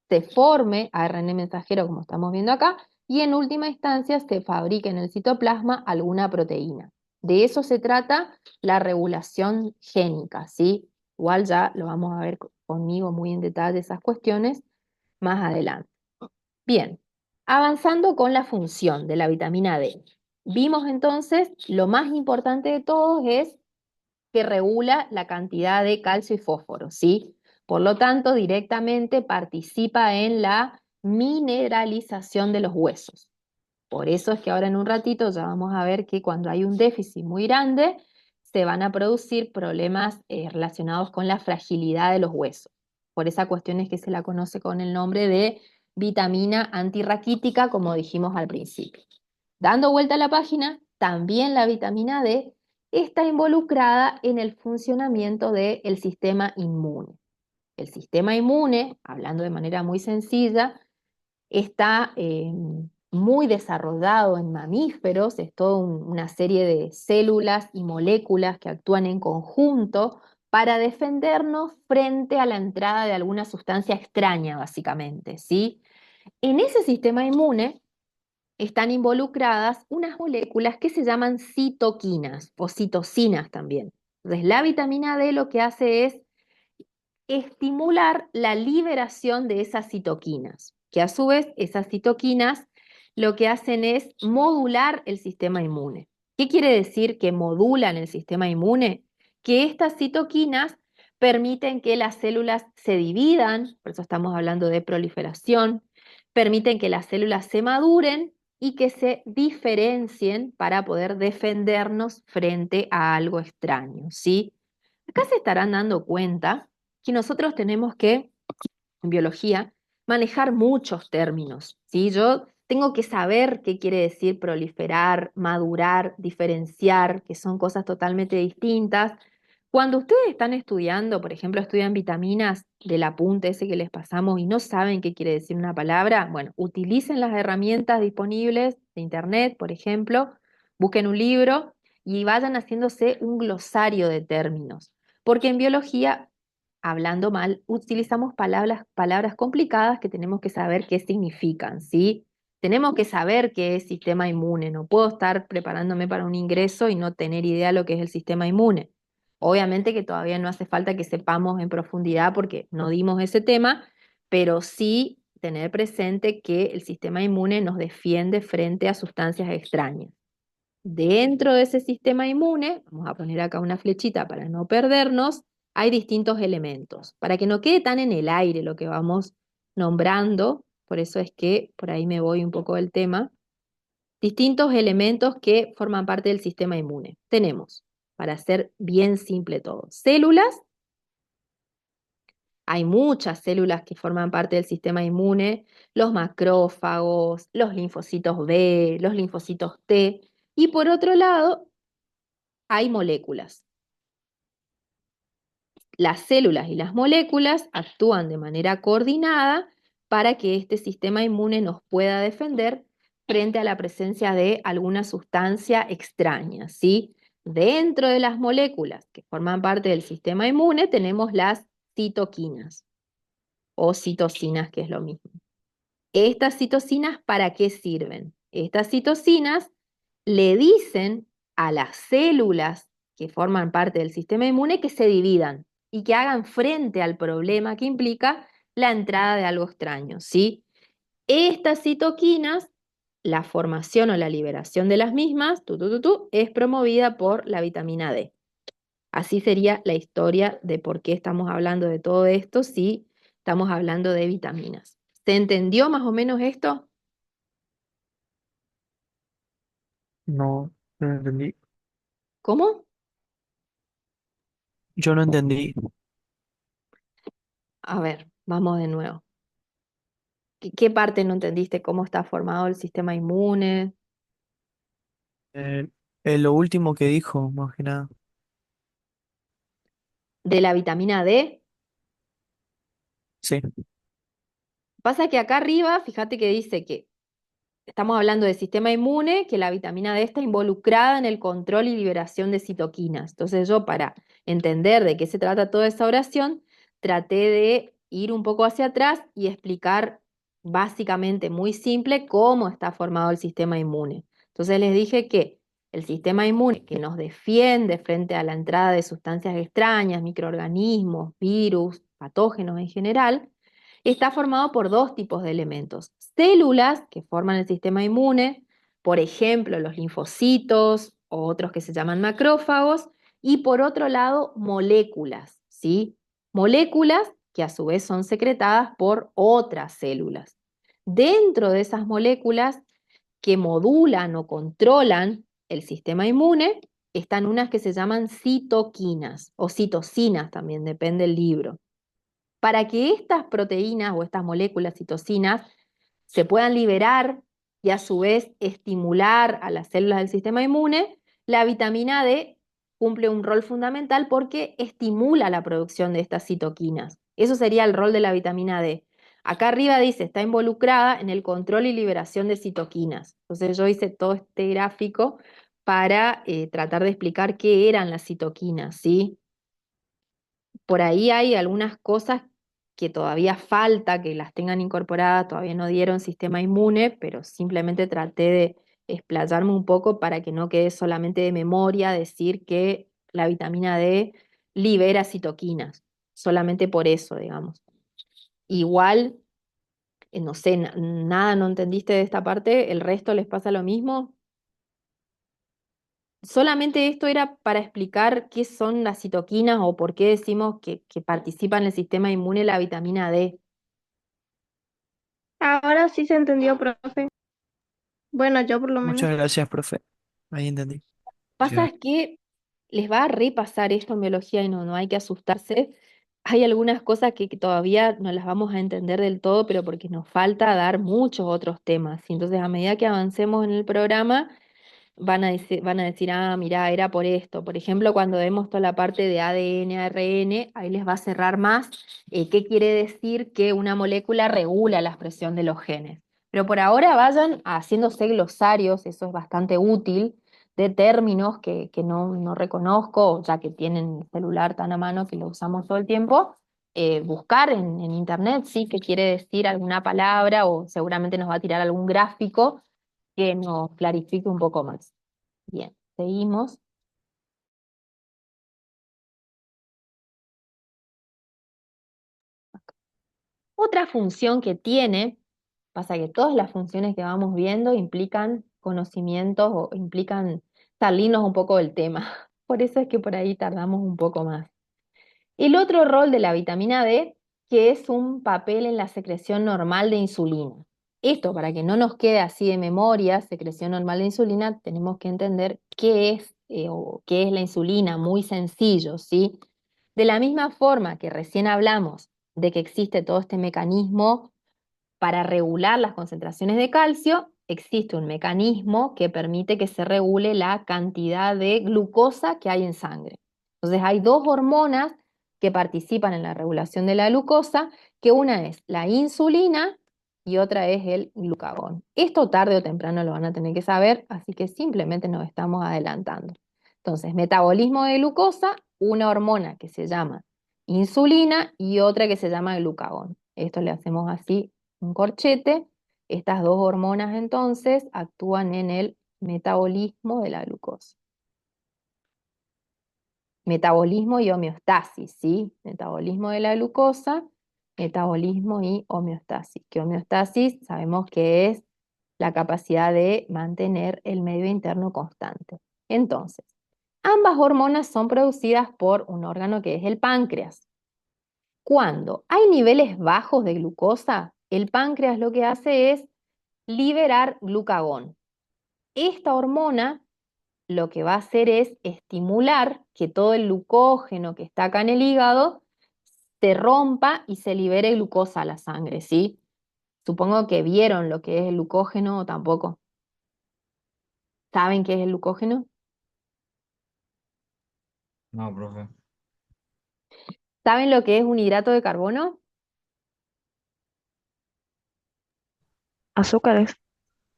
se forme ARN mensajero como estamos viendo acá, y en última instancia se fabrique en el citoplasma alguna proteína. De eso se trata la regulación génica, ¿sí? Igual ya lo vamos a ver conmigo muy en detalle esas cuestiones más adelante. Bien, avanzando con la función de la vitamina D. Vimos entonces, lo más importante de todo es que regula la cantidad de calcio y fósforo, ¿sí? Por lo tanto, directamente participa en la mineralización de los huesos. Por eso es que ahora en un ratito ya vamos a ver que cuando hay un déficit muy grande, se van a producir problemas relacionados con la fragilidad de los huesos. Por esa cuestión es que se la conoce con el nombre de vitamina antirraquítica, como dijimos al principio. Dando vuelta a la página, también la vitamina D está involucrada en el funcionamiento del sistema inmune. El sistema inmune, hablando de manera muy sencilla, está muy desarrollado en mamíferos, es toda una serie de células y moléculas que actúan en conjunto para defendernos frente a la entrada de alguna sustancia extraña, básicamente, ¿sí? En ese sistema inmune están involucradas unas moléculas que se llaman citoquinas o citocinas también. Entonces, la vitamina D lo que hace es estimular la liberación de esas citoquinas, que a su vez esas citoquinas lo que hacen es modular el sistema inmune. ¿Qué quiere decir que modulan el sistema inmune? Que estas citoquinas permiten que las células se dividan, por eso estamos hablando de proliferación, permiten que las células se maduren y que se diferencien para poder defendernos frente a algo extraño, ¿sí? Acá se estarán dando cuenta que nosotros tenemos que, en biología, manejar muchos términos, ¿sí? Yo tengo que saber qué quiere decir proliferar, madurar, diferenciar, que son cosas totalmente distintas. Cuando ustedes están estudiando, por ejemplo, estudian vitaminas del apunte ese que les pasamos y no saben qué quiere decir una palabra, bueno, utilicen las herramientas disponibles de internet, por ejemplo, busquen un libro y vayan haciéndose un glosario de términos, porque en biología, hablando mal, utilizamos palabras complicadas que tenemos que saber qué significan, ¿sí? Tenemos que saber qué es sistema inmune. No puedo estar preparándome para un ingreso y no tener idea de lo que es el sistema inmune. Obviamente que todavía no hace falta que sepamos en profundidad porque no dimos ese tema, pero sí tener presente que el sistema inmune nos defiende frente a sustancias extrañas. Dentro de ese sistema inmune, vamos a poner acá una flechita para no perdernos, hay distintos elementos. Para que no quede tan en el aire lo que vamos nombrando, por eso es que por ahí me voy un poco del tema, distintos elementos que forman parte del sistema inmune. Tenemos, para hacer bien simple todo, células. Hay muchas células que forman parte del sistema inmune, los macrófagos, los linfocitos B, los linfocitos T, y por otro lado, hay moléculas. Las células y las moléculas actúan de manera coordinada para que este sistema inmune nos pueda defender frente a la presencia de alguna sustancia extraña, ¿sí? Dentro de las moléculas que forman parte del sistema inmune tenemos las citoquinas o citocinas, que es lo mismo. ¿Estas citocinas para qué sirven? Estas citocinas le dicen a las células que forman parte del sistema inmune que se dividan y que hagan frente al problema que implica la entrada de algo extraño, ¿sí? Estas citoquinas, la formación o la liberación de las mismas, es promovida por la vitamina D. Así sería la historia de por qué estamos hablando de todo esto si estamos hablando de vitaminas. ¿Se entendió más o menos esto? No, no entendí. ¿Cómo? Yo no entendí. A ver, vamos de nuevo. ¿Qué parte no entendiste? ¿Cómo está formado el sistema inmune? Eh, lo último que dijo, más que nada. ¿De la vitamina D? Sí, Pasa que acá arriba, fíjate que dice que estamos hablando del sistema inmune, que la vitamina D está involucrada en el control y liberación de citoquinas. Entonces yo, para entender de qué se trata toda esa oración, traté de ir un poco hacia atrás y explicar básicamente muy simple cómo está formado el sistema inmune. Entonces les dije que el sistema inmune que nos defiende frente a la entrada de sustancias extrañas, microorganismos, virus, patógenos en general, está formado por dos tipos de elementos. Células que forman el sistema inmune, por ejemplo, los linfocitos o otros que se llaman macrófagos, y por otro lado, moléculas, ¿sí? Moléculas que a su vez son secretadas por otras células. Dentro de esas moléculas que modulan o controlan el sistema inmune, están unas que se llaman citoquinas o citocinas, también depende del libro. Para que estas proteínas o estas moléculas citocinas se puedan liberar y a su vez estimular a las células del sistema inmune, la vitamina D cumple un rol fundamental porque estimula la producción de estas citoquinas. Eso sería el rol de la vitamina D. Acá arriba dice, está involucrada en el control y liberación de citoquinas. Entonces yo hice todo este gráfico para tratar de explicar qué eran las citoquinas, ¿sí? Por ahí hay algunas cosas que todavía falta que las tengan incorporadas, todavía no dieron sistema inmune, pero simplemente traté de explayarme un poco para que no quede solamente de memoria decir que la vitamina D libera citoquinas, solamente por eso, digamos. Igual, no sé, nada no entendiste de esta parte, el resto les pasa lo mismo. Solamente esto era para explicar qué son las citoquinas o por qué decimos que participa en el sistema inmune la vitamina D. Ahora sí se entendió, profe. Bueno, yo por lo menos. muchas gracias, profe. Ahí entendí. Pasa que les va a repasar esto en biología y no hay que asustarse. Hay algunas cosas que todavía no las vamos a entender del todo, pero porque nos falta dar muchos otros temas. Y entonces, a medida que avancemos en el programa, van a decir, ah, mira, era por esto. Por ejemplo, cuando vemos toda la parte de ADN, ARN, ahí les va a cerrar más qué quiere decir que una molécula regula la expresión de los genes. Pero por ahora vayan haciéndose glosarios, eso es bastante útil, de términos que no reconozco, ya que tienen el celular tan a mano que lo usamos todo el tiempo. Buscar en internet, sí, qué quiere decir alguna palabra o seguramente nos va a tirar algún gráfico que nos clarifique un poco más. Bien, seguimos. Otra función que tiene, pasa que todas las funciones que vamos viendo implican conocimientos o implican salirnos un poco del tema. Por eso es que por ahí tardamos un poco más. El otro rol de la vitamina D, que es un papel en la secreción normal de insulina. Esto, para que no nos quede así de memoria, secreción normal de insulina, tenemos que entender qué es o qué es la insulina, muy sencillo, ¿sí? De la misma forma que recién hablamos de que existe todo este mecanismo para regular las concentraciones de calcio, existe un mecanismo que permite que se regule la cantidad de glucosa que hay en sangre. Entonces hay dos hormonas que participan en la regulación de la glucosa, que una es la insulina y otra es el glucagón. Esto tarde o temprano lo van a tener que saber, así que simplemente nos estamos adelantando. Entonces, metabolismo de glucosa, una hormona que se llama insulina y otra que se llama glucagón. Esto le hacemos así un corchete. Estas dos hormonas entonces actúan en el metabolismo de la glucosa. Metabolismo y homeostasis, ¿sí? Metabolismo de la glucosa, metabolismo y homeostasis. Que homeostasis sabemos que es la capacidad de mantener el medio interno constante. Entonces, ambas hormonas son producidas por un órgano que es el páncreas. Cuando hay niveles bajos de glucosa, el páncreas lo que hace es liberar glucagón. Esta hormona lo que va a hacer es estimular que todo el glucógeno que está acá en el hígado se rompa y se libere glucosa a la sangre, ¿sí? Supongo que vieron lo que es el glucógeno o tampoco. ¿Saben qué es el glucógeno? No, profe. ¿Saben lo que es un hidrato de carbono? Azúcares.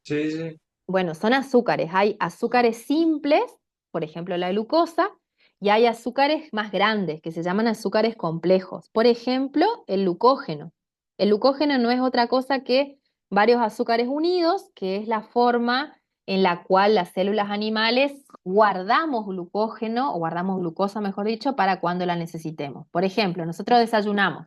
Sí, sí. Bueno, son azúcares. Hay azúcares simples, por ejemplo la glucosa, y hay azúcares más grandes que se llaman azúcares complejos. Por ejemplo, el glucógeno. El glucógeno no es otra cosa que varios azúcares unidos, que es la forma en la cual las células animales guardamos glucógeno, o guardamos glucosa, mejor dicho, para cuando la necesitemos. Por ejemplo, nosotros desayunamos,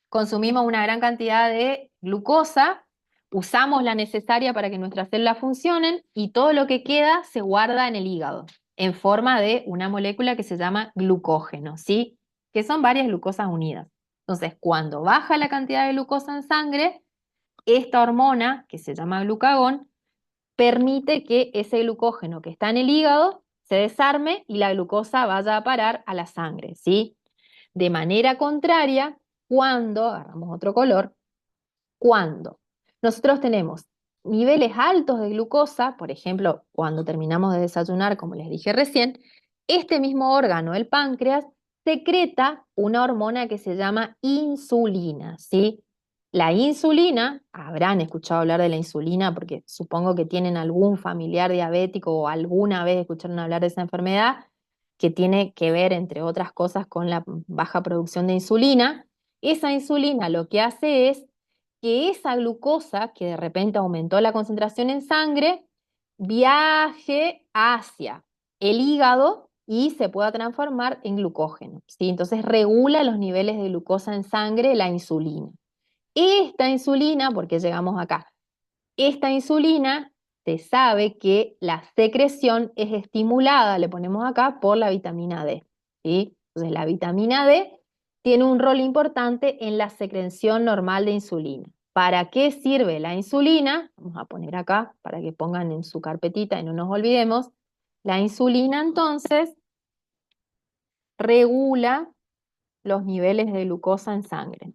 consumimos una gran cantidad de glucosa, usamos la necesaria para que nuestras células funcionen y todo lo que queda se guarda en el hígado en forma de una molécula que se llama glucógeno, ¿sí? Que son varias glucosas unidas. Entonces, cuando baja la cantidad de glucosa en sangre, esta hormona, que se llama glucagón, permite que ese glucógeno que está en el hígado se desarme y la glucosa vaya a parar a la sangre, ¿sí? De manera contraria, cuando, agarramos otro color, cuando nosotros tenemos niveles altos de glucosa, por ejemplo, cuando terminamos de desayunar, como les dije recién, este mismo órgano, el páncreas, secreta una hormona que se llama insulina, ¿sí? La insulina, habrán escuchado hablar de la insulina porque supongo que tienen algún familiar diabético o alguna vez escucharon hablar de esa enfermedad que tiene que ver, entre otras cosas, con la baja producción de insulina. Esa insulina lo que hace es que esa glucosa, que de repente aumentó la concentración en sangre, viaje hacia el hígado y se pueda transformar en glucógeno, ¿sí? Entonces regula los niveles de glucosa en sangre la insulina. Esta insulina, ¿por qué llegamos acá? Esta insulina se sabe que la secreción es estimulada, le ponemos acá, por la vitamina D, ¿sí? Entonces la vitamina D tiene un rol importante en la secreción normal de insulina. ¿Para qué sirve la insulina? Vamos a poner acá para que pongan en su carpetita y no nos olvidemos. La insulina entonces regula los niveles de glucosa en sangre.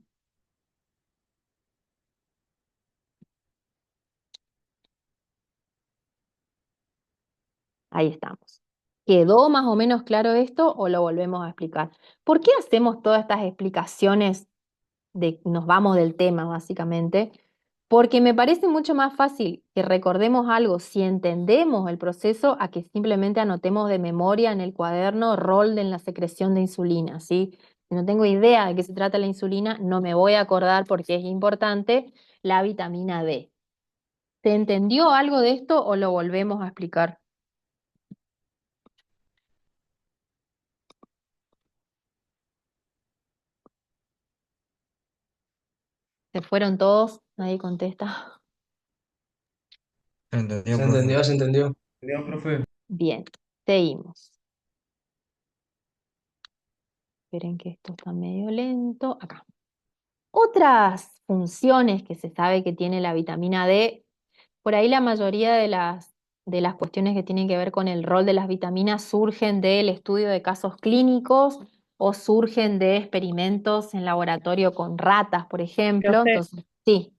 Ahí estamos. ¿Quedó más o menos claro esto o lo volvemos a explicar? ¿Por qué hacemos todas estas explicaciones nos vamos del tema básicamente? Porque me parece mucho más fácil que recordemos algo si entendemos el proceso a que simplemente anotemos de memoria en el cuaderno rol en la secreción de insulina, ¿sí? Si no tengo idea de qué se trata la insulina, no me voy a acordar porque es importante la vitamina D. ¿Se entendió algo de esto o lo volvemos a explicar? ¿Se fueron todos? ¿Nadie contesta? Se entendió, Se profe. entendió, se entendió. Entendió, profe. Bien, seguimos. Esperen que esto está medio lento. Acá. Otras funciones que se sabe que tiene la vitamina D, por ahí la mayoría de las cuestiones que tienen que ver con el rol de las vitaminas surgen del estudio de casos clínicos o surgen de experimentos en laboratorio con ratas, por ejemplo. Profe, Entonces, sí.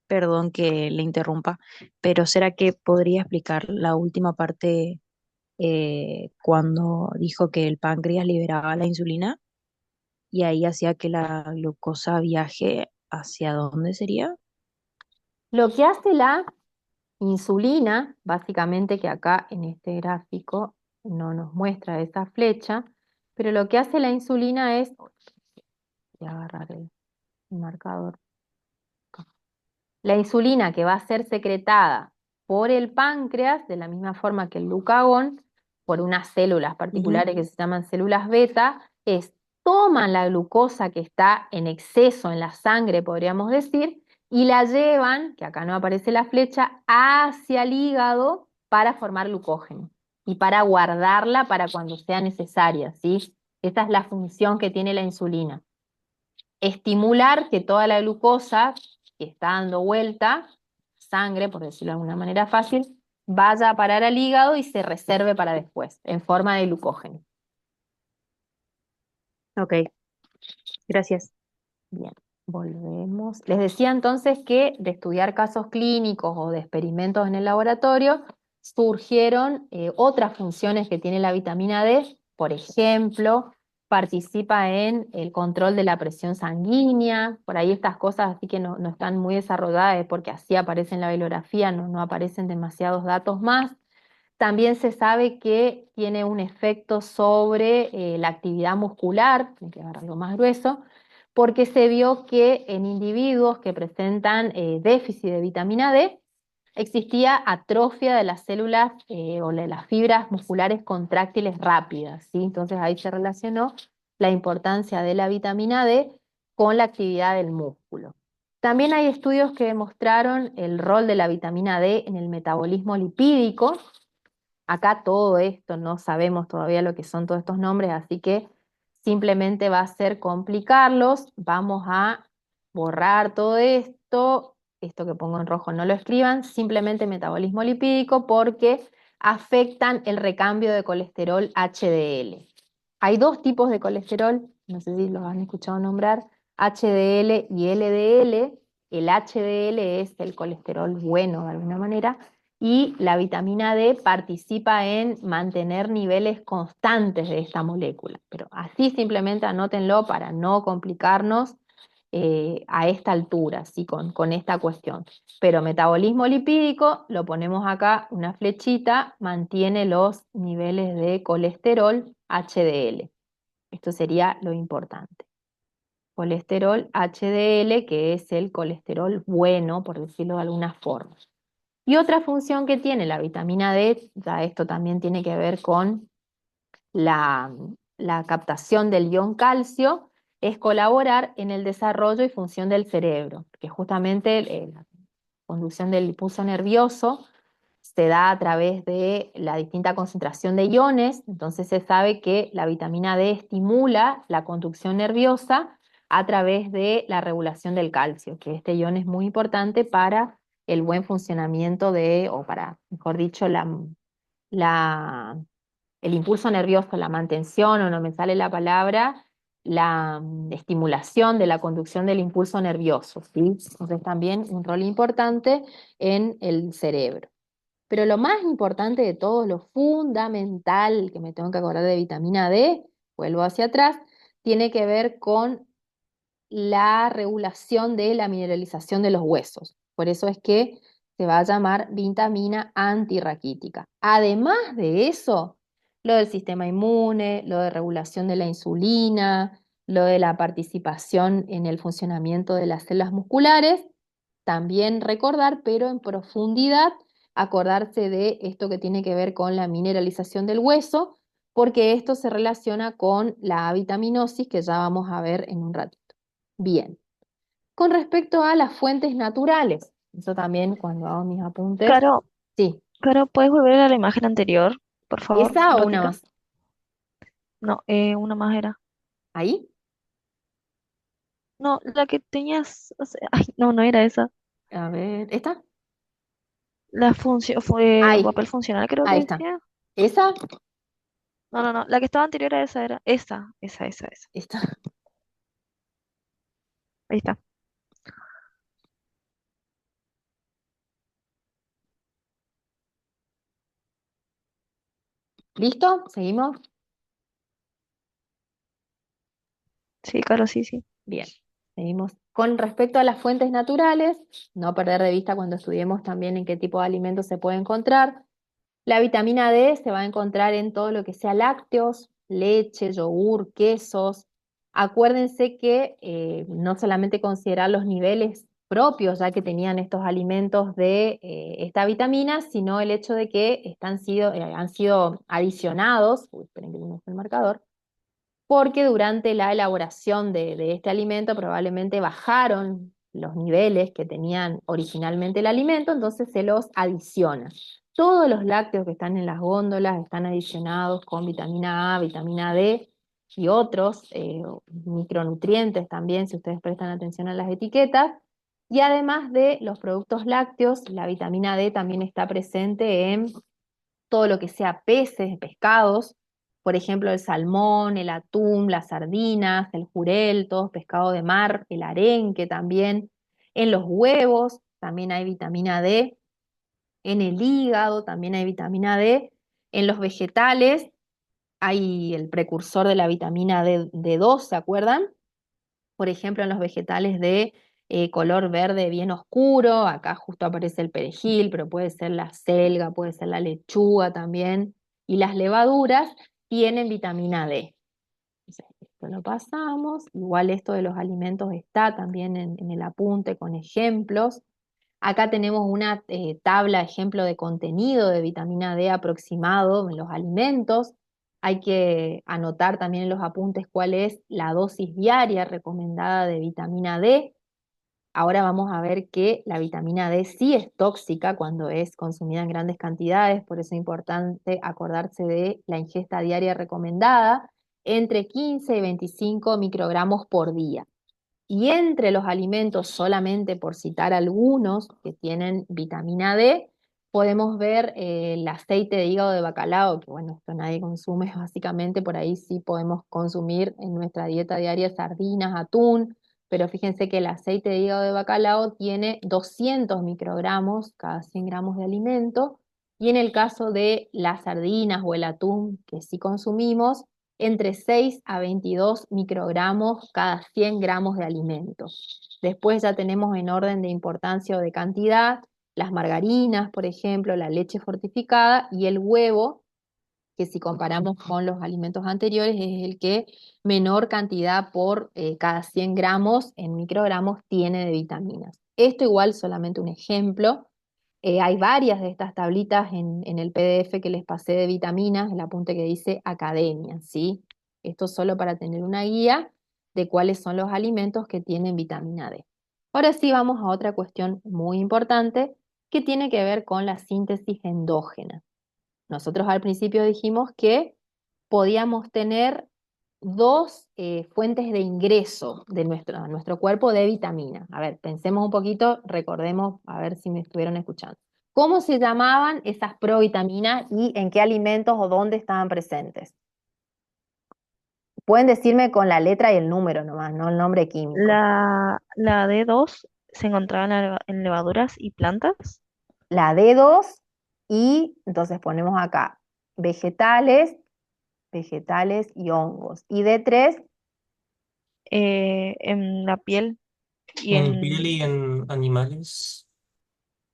perdón que le interrumpa, pero ¿será que podría explicar la última parte cuando dijo que el páncreas liberaba la insulina y ahí hacía que la glucosa viaje hacia dónde sería? Lo que hace la insulina, básicamente que acá en este gráfico no nos muestra esa flecha, pero lo que hace la insulina es, voy a agarrar el marcador, la insulina que va a ser secretada por el páncreas, de la misma forma que el glucagón, por unas células Ujú. particulares que se llaman células beta, es toman la glucosa que está en exceso en la sangre, podríamos decir, y la llevan, que acá no aparece la flecha, hacia el hígado para formar glucógeno y para guardarla para cuando sea necesaria, ¿sí? Esa es la función que tiene la insulina. Estimular que toda la glucosa que está dando vuelta, sangre, por decirlo de alguna manera fácil, vaya a parar al hígado y se reserve para después, en forma de glucógeno. Ok, gracias. Bien. Volvemos. Les decía entonces que de estudiar casos clínicos o de experimentos en el laboratorio surgieron otras funciones que tiene la vitamina D. Por ejemplo, participa en el control de la presión sanguínea. Por ahí estas cosas así que no están muy desarrolladas porque así aparece en la bibliografía, no aparecen demasiados datos más. También se sabe que tiene un efecto sobre la actividad muscular, hay que agarrarlo más grueso, porque se vio que en individuos que presentan déficit de vitamina D, existía atrofia de las células o de las fibras musculares contráctiles rápidas, ¿sí? Entonces ahí se relacionó la importancia de la vitamina D con la actividad del músculo. También hay estudios que demostraron el rol de la vitamina D en el metabolismo lipídico. Acá todo esto no sabemos todavía lo que son todos estos nombres, así que simplemente va a ser complicarlos. Vamos a borrar todo esto que pongo en rojo no lo escriban, simplemente metabolismo lipídico porque afectan el recambio de colesterol HDL. Hay dos tipos de colesterol, no sé si los han escuchado nombrar, HDL y LDL. El HDL es el colesterol bueno de alguna manera y la vitamina D participa en mantener niveles constantes de esta molécula. Pero así simplemente anótenlo para no complicarnos a esta altura, ¿sí? con esta cuestión. Pero metabolismo lipídico, lo ponemos acá, una flechita, mantiene los niveles de colesterol HDL. Esto sería lo importante. Colesterol HDL, que es el colesterol bueno, por decirlo de alguna forma. Y otra función que tiene la vitamina D, ya esto también tiene que ver con la, la captación del ion calcio, es colaborar en el desarrollo y función del cerebro, que justamente la conducción del impulso nervioso se da a través de la distinta concentración de iones, entonces se sabe que la vitamina D estimula la conducción nerviosa a través de la regulación del calcio, que este ion es muy importante para el buen funcionamiento o para, mejor dicho, el impulso nervioso, la mantención, o no me sale la palabra, la estimulación de la conducción del impulso nervioso, ¿sí? Entonces también un rol importante en el cerebro. Pero lo más importante de todo, lo fundamental que me tengo que acordar de vitamina D, vuelvo hacia atrás, tiene que ver con la regulación de la mineralización de los huesos. Por eso es que se va a llamar vitamina antirraquítica. Además de eso, lo del sistema inmune, lo de regulación de la insulina, lo de la participación en el funcionamiento de las células musculares, también recordar, pero en profundidad, acordarse de esto que tiene que ver con la mineralización del hueso, porque esto se relaciona con la vitaminosis que ya vamos a ver en un ratito. Bien, con respecto a las fuentes naturales, eso también cuando hago mis apuntes, Caro, sí, ¿puedes volver a la imagen anterior, por favor, ¿esa un o una ratito? más? No, una más era. ¿Ahí? No, la que tenías, o sea, ay, no, no era esa. A ver, ¿esta? La función fue Ahí, papel funcional, creo ahí que está. decía. ¿Esa? No, no, no, la que estaba anterior a esa era esa. Esta. Ahí está. ¿Listo? ¿Seguimos? Sí, Caro, sí, sí. Bien, seguimos. Con respecto a las fuentes naturales, no perder de vista cuando estudiemos también en qué tipo de alimentos se puede encontrar. La vitamina D se va a encontrar en todo lo que sea lácteos, leche, yogur, quesos. Acuérdense que no solamente considerar los niveles propios ya que tenían estos alimentos de esta vitamina, sino el hecho de que han sido adicionados, esperen que no fue el marcador, porque durante la elaboración de este alimento probablemente bajaron los niveles que tenían originalmente el alimento, entonces se los adiciona. Todos los lácteos que están en las góndolas están adicionados con vitamina A, vitamina D y otros micronutrientes también, si ustedes prestan atención a las etiquetas. Y además de los productos lácteos, la vitamina D también está presente en todo lo que sea peces, pescados, Por ejemplo, el salmón, el atún, las sardinas, el jurel, todos pescado de mar, el arenque también. En los huevos también hay vitamina D. En el hígado también hay vitamina D. En los vegetales hay el precursor de la vitamina D2, ¿se acuerdan? Por ejemplo, en los vegetales de color verde bien oscuro, acá justo aparece el perejil, pero puede ser la selga, puede ser la lechuga también. Y las levaduras tienen vitamina D. Entonces, esto lo pasamos. Igual esto de los alimentos está también en el apunte con ejemplos. Acá tenemos una tabla, ejemplo de contenido de vitamina D aproximado en los alimentos. Hay que anotar también en los apuntes cuál es la dosis diaria recomendada de vitamina D. Ahora vamos a ver que la vitamina D sí es tóxica cuando es consumida en grandes cantidades, por eso es importante acordarse de la ingesta diaria recomendada, entre 15 y 25 microgramos por día. Y entre los alimentos, solamente por citar algunos que tienen vitamina D, podemos ver el aceite de hígado de bacalao, que bueno, esto nadie consume, básicamente por ahí sí podemos consumir en nuestra dieta diaria sardinas, atún, pero fíjense que el aceite de hígado de bacalao tiene 200 microgramos cada 100 gramos de alimento, y en el caso de las sardinas o el atún que sí consumimos, entre 6 a 22 microgramos cada 100 gramos de alimento. Después ya tenemos en orden de importancia o de cantidad las margarinas, por ejemplo, la leche fortificada y el huevo, que si comparamos con los alimentos anteriores es el que menor cantidad por cada 100 gramos en microgramos tiene de vitaminas. Esto igual solamente un ejemplo. Hay varias de estas tablitas en el PDF que les pasé de vitaminas, el apunte que dice academia, ¿sí? Esto solo para tener una guía de cuáles son los alimentos que tienen vitamina D. Ahora sí vamos a otra cuestión muy importante que tiene que ver con la síntesis endógena. Nosotros al principio dijimos que podíamos tener dos fuentes de ingreso de nuestro cuerpo de vitamina. A ver, pensemos un poquito, recordemos, a ver si me estuvieron escuchando. ¿Cómo se llamaban esas provitaminas y en qué alimentos o dónde estaban presentes? Pueden decirme con la letra y el número nomás, no el nombre químico. La D2 se encontraba en levaduras y plantas. La D2 y entonces ponemos acá vegetales y hongos. Y D3, En la piel y En piel y en, en animales.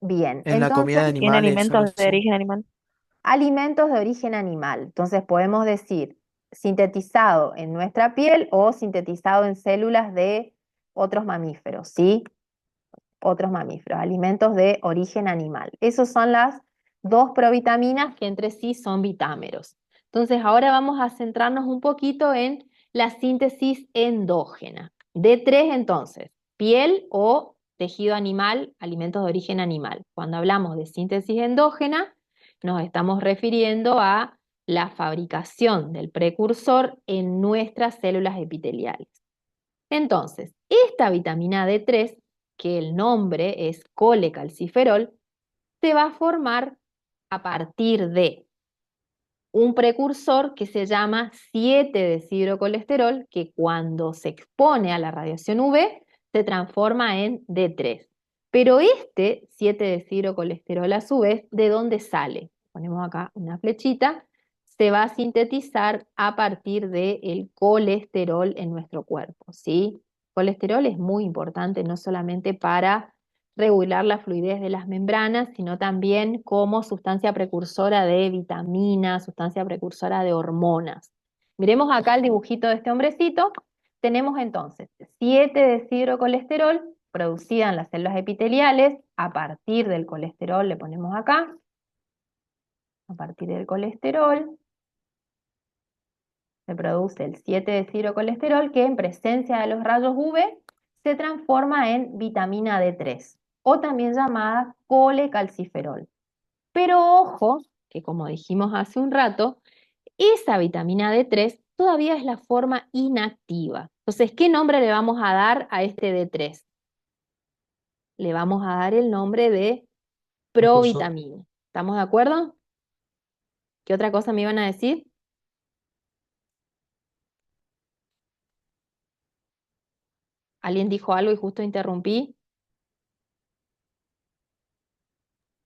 bien. En la Entonces, comida de y en animales solo alimentos de se... origen animal. alimentos de origen animal. Entonces podemos decir sintetizado en nuestra piel o sintetizado en células de otros mamíferos, ¿sí? Otros mamíferos, alimentos de origen animal. Esas son las dos provitaminas que entre sí son vitámeros. Entonces ahora vamos a centrarnos un poquito en la síntesis endógena. D3 entonces, piel o tejido animal, alimentos de origen animal. Cuando hablamos de síntesis endógena, nos estamos refiriendo a la fabricación del precursor en nuestras células epiteliales. Entonces, esta vitamina D3, que el nombre es colecalciferol, se va a formar a partir de un precursor que se llama 7-deshidrocolesterol, que cuando se expone a la radiación UV se transforma en D3. Pero este 7-deshidrocolesterol a su vez, ¿de dónde sale? Ponemos acá una flechita, se va a sintetizar a partir del colesterol en nuestro cuerpo, ¿sí? Colesterol es muy importante no solamente para regular la fluidez de las membranas, sino también como sustancia precursora de vitaminas, sustancia precursora de hormonas. Miremos acá el dibujito de este hombrecito. Tenemos entonces 7-deshidrocolesterol producida en las células epiteliales a partir del colesterol, le ponemos acá, a partir del colesterol se produce el 7-deshidrocolesterol que en presencia de los rayos UV se transforma en vitamina D3 o también llamada colecalciferol. Pero ojo, que como dijimos hace un rato, esa vitamina D3 todavía es la forma inactiva. Entonces, ¿qué nombre le vamos a dar a este D3? Le vamos a dar el nombre de Precursor. provitamina. ¿Estamos de acuerdo? ¿Qué otra cosa me iban a decir? ¿Alguien dijo algo y justo interrumpí?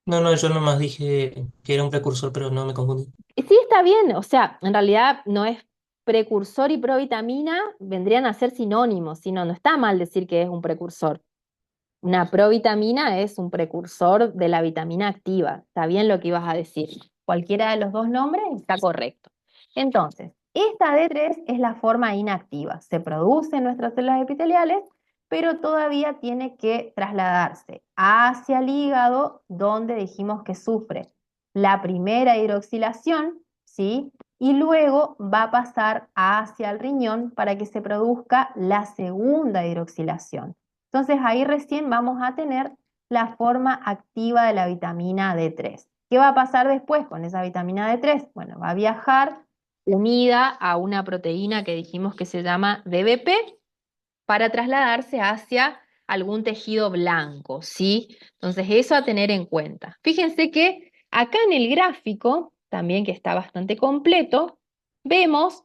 No, no, yo nomás dije que era un precursor, pero no me confundí. Sí, está bien, o sea, en realidad no es precursor y provitamina, vendrían a ser sinónimos, si no, no está mal decir que es un precursor. Una provitamina es un precursor de la vitamina activa. Está bien lo que ibas a decir. Cualquiera de los dos nombres está correcto. Entonces, esta D3 es la forma inactiva. Se produce en nuestras células epiteliales, pero todavía tiene que trasladarse hacia el hígado, donde dijimos que sufre la primera hidroxilación, ¿sí? Y luego va a pasar hacia el riñón para que se produzca la segunda hidroxilación. Entonces ahí recién vamos a tener la forma activa de la vitamina D3. ¿Qué va a pasar después con esa vitamina D3? Bueno, va a viajar unida a una proteína que dijimos que se llama DBP para trasladarse hacia algún tejido blanco, ¿sí? Entonces eso a tener en cuenta. Fíjense que acá en el gráfico, también que está bastante completo, vemos,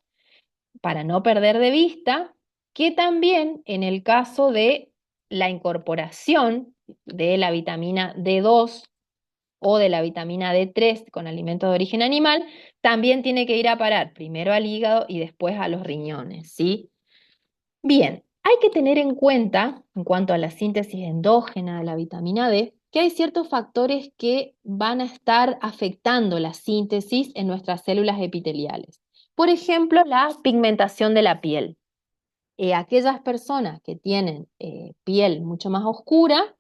para no perder de vista, que también en el caso de la incorporación de la vitamina D2 o de la vitamina D3 con alimentos de origen animal, también tiene que ir a parar primero al hígado y después a los riñones, ¿sí? Bien, hay que tener en cuenta, en cuanto a la síntesis endógena de la vitamina D, que hay ciertos factores que van a estar afectando la síntesis en nuestras células epiteliales. Por ejemplo, la pigmentación de la piel. Aquellas personas que tienen piel mucho más oscura,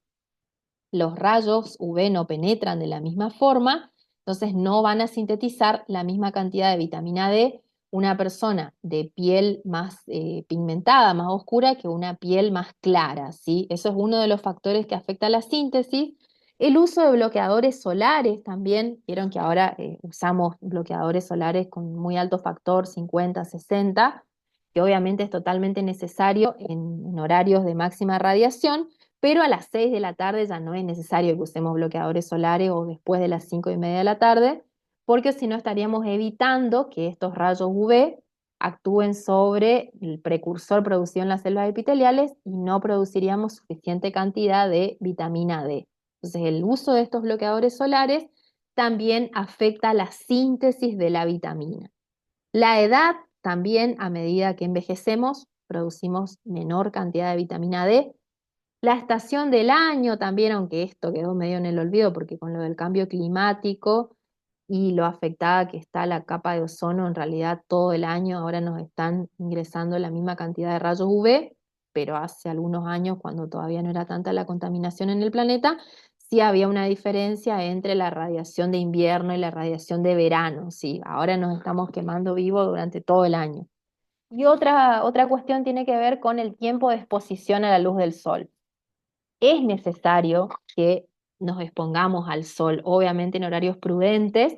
los rayos UV no penetran de la misma forma, entonces no van a sintetizar la misma cantidad de vitamina D una persona de piel más pigmentada, más oscura, que una piel más clara, ¿sí? Eso es uno de los factores que afecta a la síntesis. El uso de bloqueadores solares también, vieron que ahora usamos bloqueadores solares con muy alto factor, 50, 60, que obviamente es totalmente necesario en horarios de máxima radiación, pero a las 6 de la tarde ya no es necesario que usemos bloqueadores solares o después de las 5:30 de la tarde, porque si no estaríamos evitando que estos rayos UV actúen sobre el precursor producido en las células epiteliales y no produciríamos suficiente cantidad de vitamina D. Entonces, el uso de estos bloqueadores solares también afecta la síntesis de la vitamina. La edad también, a medida que envejecemos, producimos menor cantidad de vitamina D. La estación del año también, aunque esto quedó medio en el olvido porque con lo del cambio climático y lo afectada que está la capa de ozono, en realidad todo el año ahora nos están ingresando la misma cantidad de rayos UV, pero hace algunos años, cuando todavía no era tanta la contaminación en el planeta, sí había una diferencia entre la radiación de invierno y la radiación de verano, sí, ahora nos estamos quemando vivo durante todo el año. Y otra cuestión tiene que ver con el tiempo de exposición a la luz del sol. Es necesario que nos expongamos al sol, obviamente en horarios prudentes,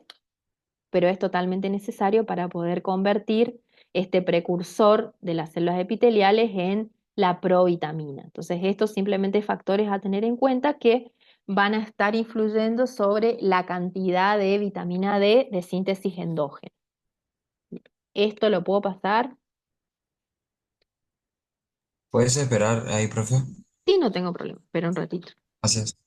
pero es totalmente necesario para poder convertir este precursor de las células epiteliales en la provitamina. Entonces, estos simplemente factores a tener en cuenta que van a estar influyendo sobre la cantidad de vitamina D de síntesis endógena. ¿Esto lo puedo pasar? ¿Puedes esperar ahí, profe? Sí, no tengo problema, espera un ratito. Gracias.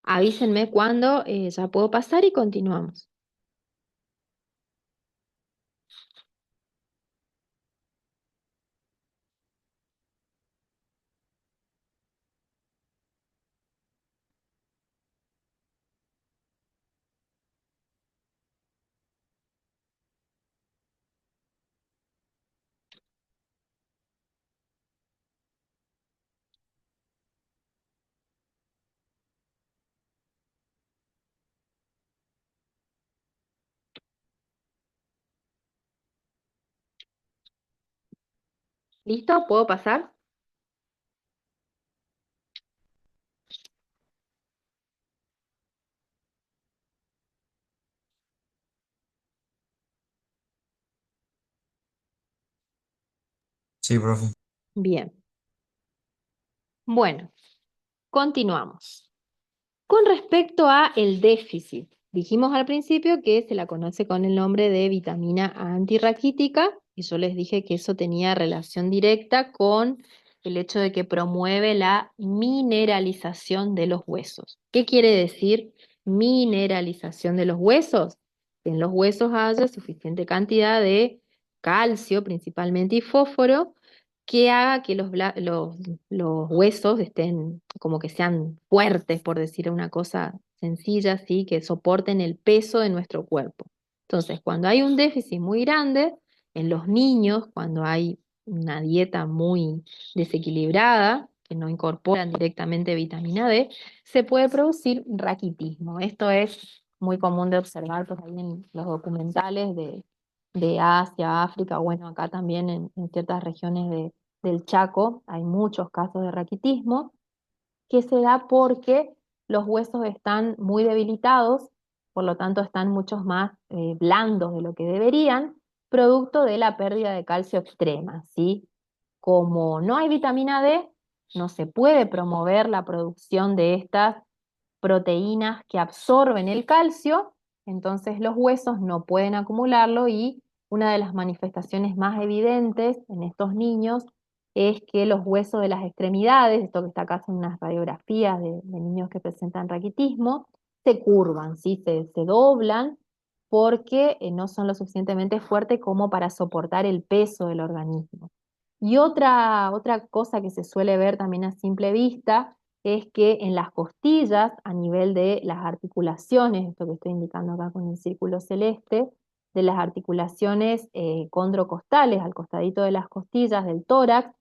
Avísenme cuando ya puedo pasar y continuamos. ¿Listo? ¿Puedo pasar? Sí, profe. Bien. Bueno, continuamos. Con respecto a el déficit, dijimos al principio que se la conoce con el nombre de vitamina A antirraquítica y yo les dije que eso tenía relación directa con el hecho de que promueve la mineralización de los huesos. ¿Qué quiere decir mineralización de los huesos? Que en los huesos haya suficiente cantidad de calcio principalmente y fósforo que haga que los huesos estén como que sean fuertes, por decir una cosa sencilla, así, que soporten el peso de nuestro cuerpo. Entonces, cuando hay un déficit muy grande, en los niños, cuando hay una dieta muy desequilibrada, que no incorporan directamente vitamina D, se puede producir raquitismo. Esto es muy común de observar por ahí en los documentales de Asia, África, bueno, acá también en ciertas regiones del Chaco hay muchos casos de raquitismo que se da porque los huesos están muy debilitados, por lo tanto están muchos más blandos de lo que deberían, producto de la pérdida de calcio extrema, ¿sí? Como no hay vitamina D, no se puede promover la producción de estas proteínas que absorben el calcio, entonces los huesos no pueden acumularlo y una de las manifestaciones más evidentes en estos niños es que los huesos de las extremidades, esto que está acá son unas radiografías de niños que presentan raquitismo, se curvan, ¿sí? Se doblan porque no son lo suficientemente fuertes como para soportar el peso del organismo. Y otra cosa que se suele ver también a simple vista es que en las costillas, a nivel de las articulaciones, esto que estoy indicando acá con el círculo celeste, de las articulaciones condrocostales, al costadito de las costillas, del tórax,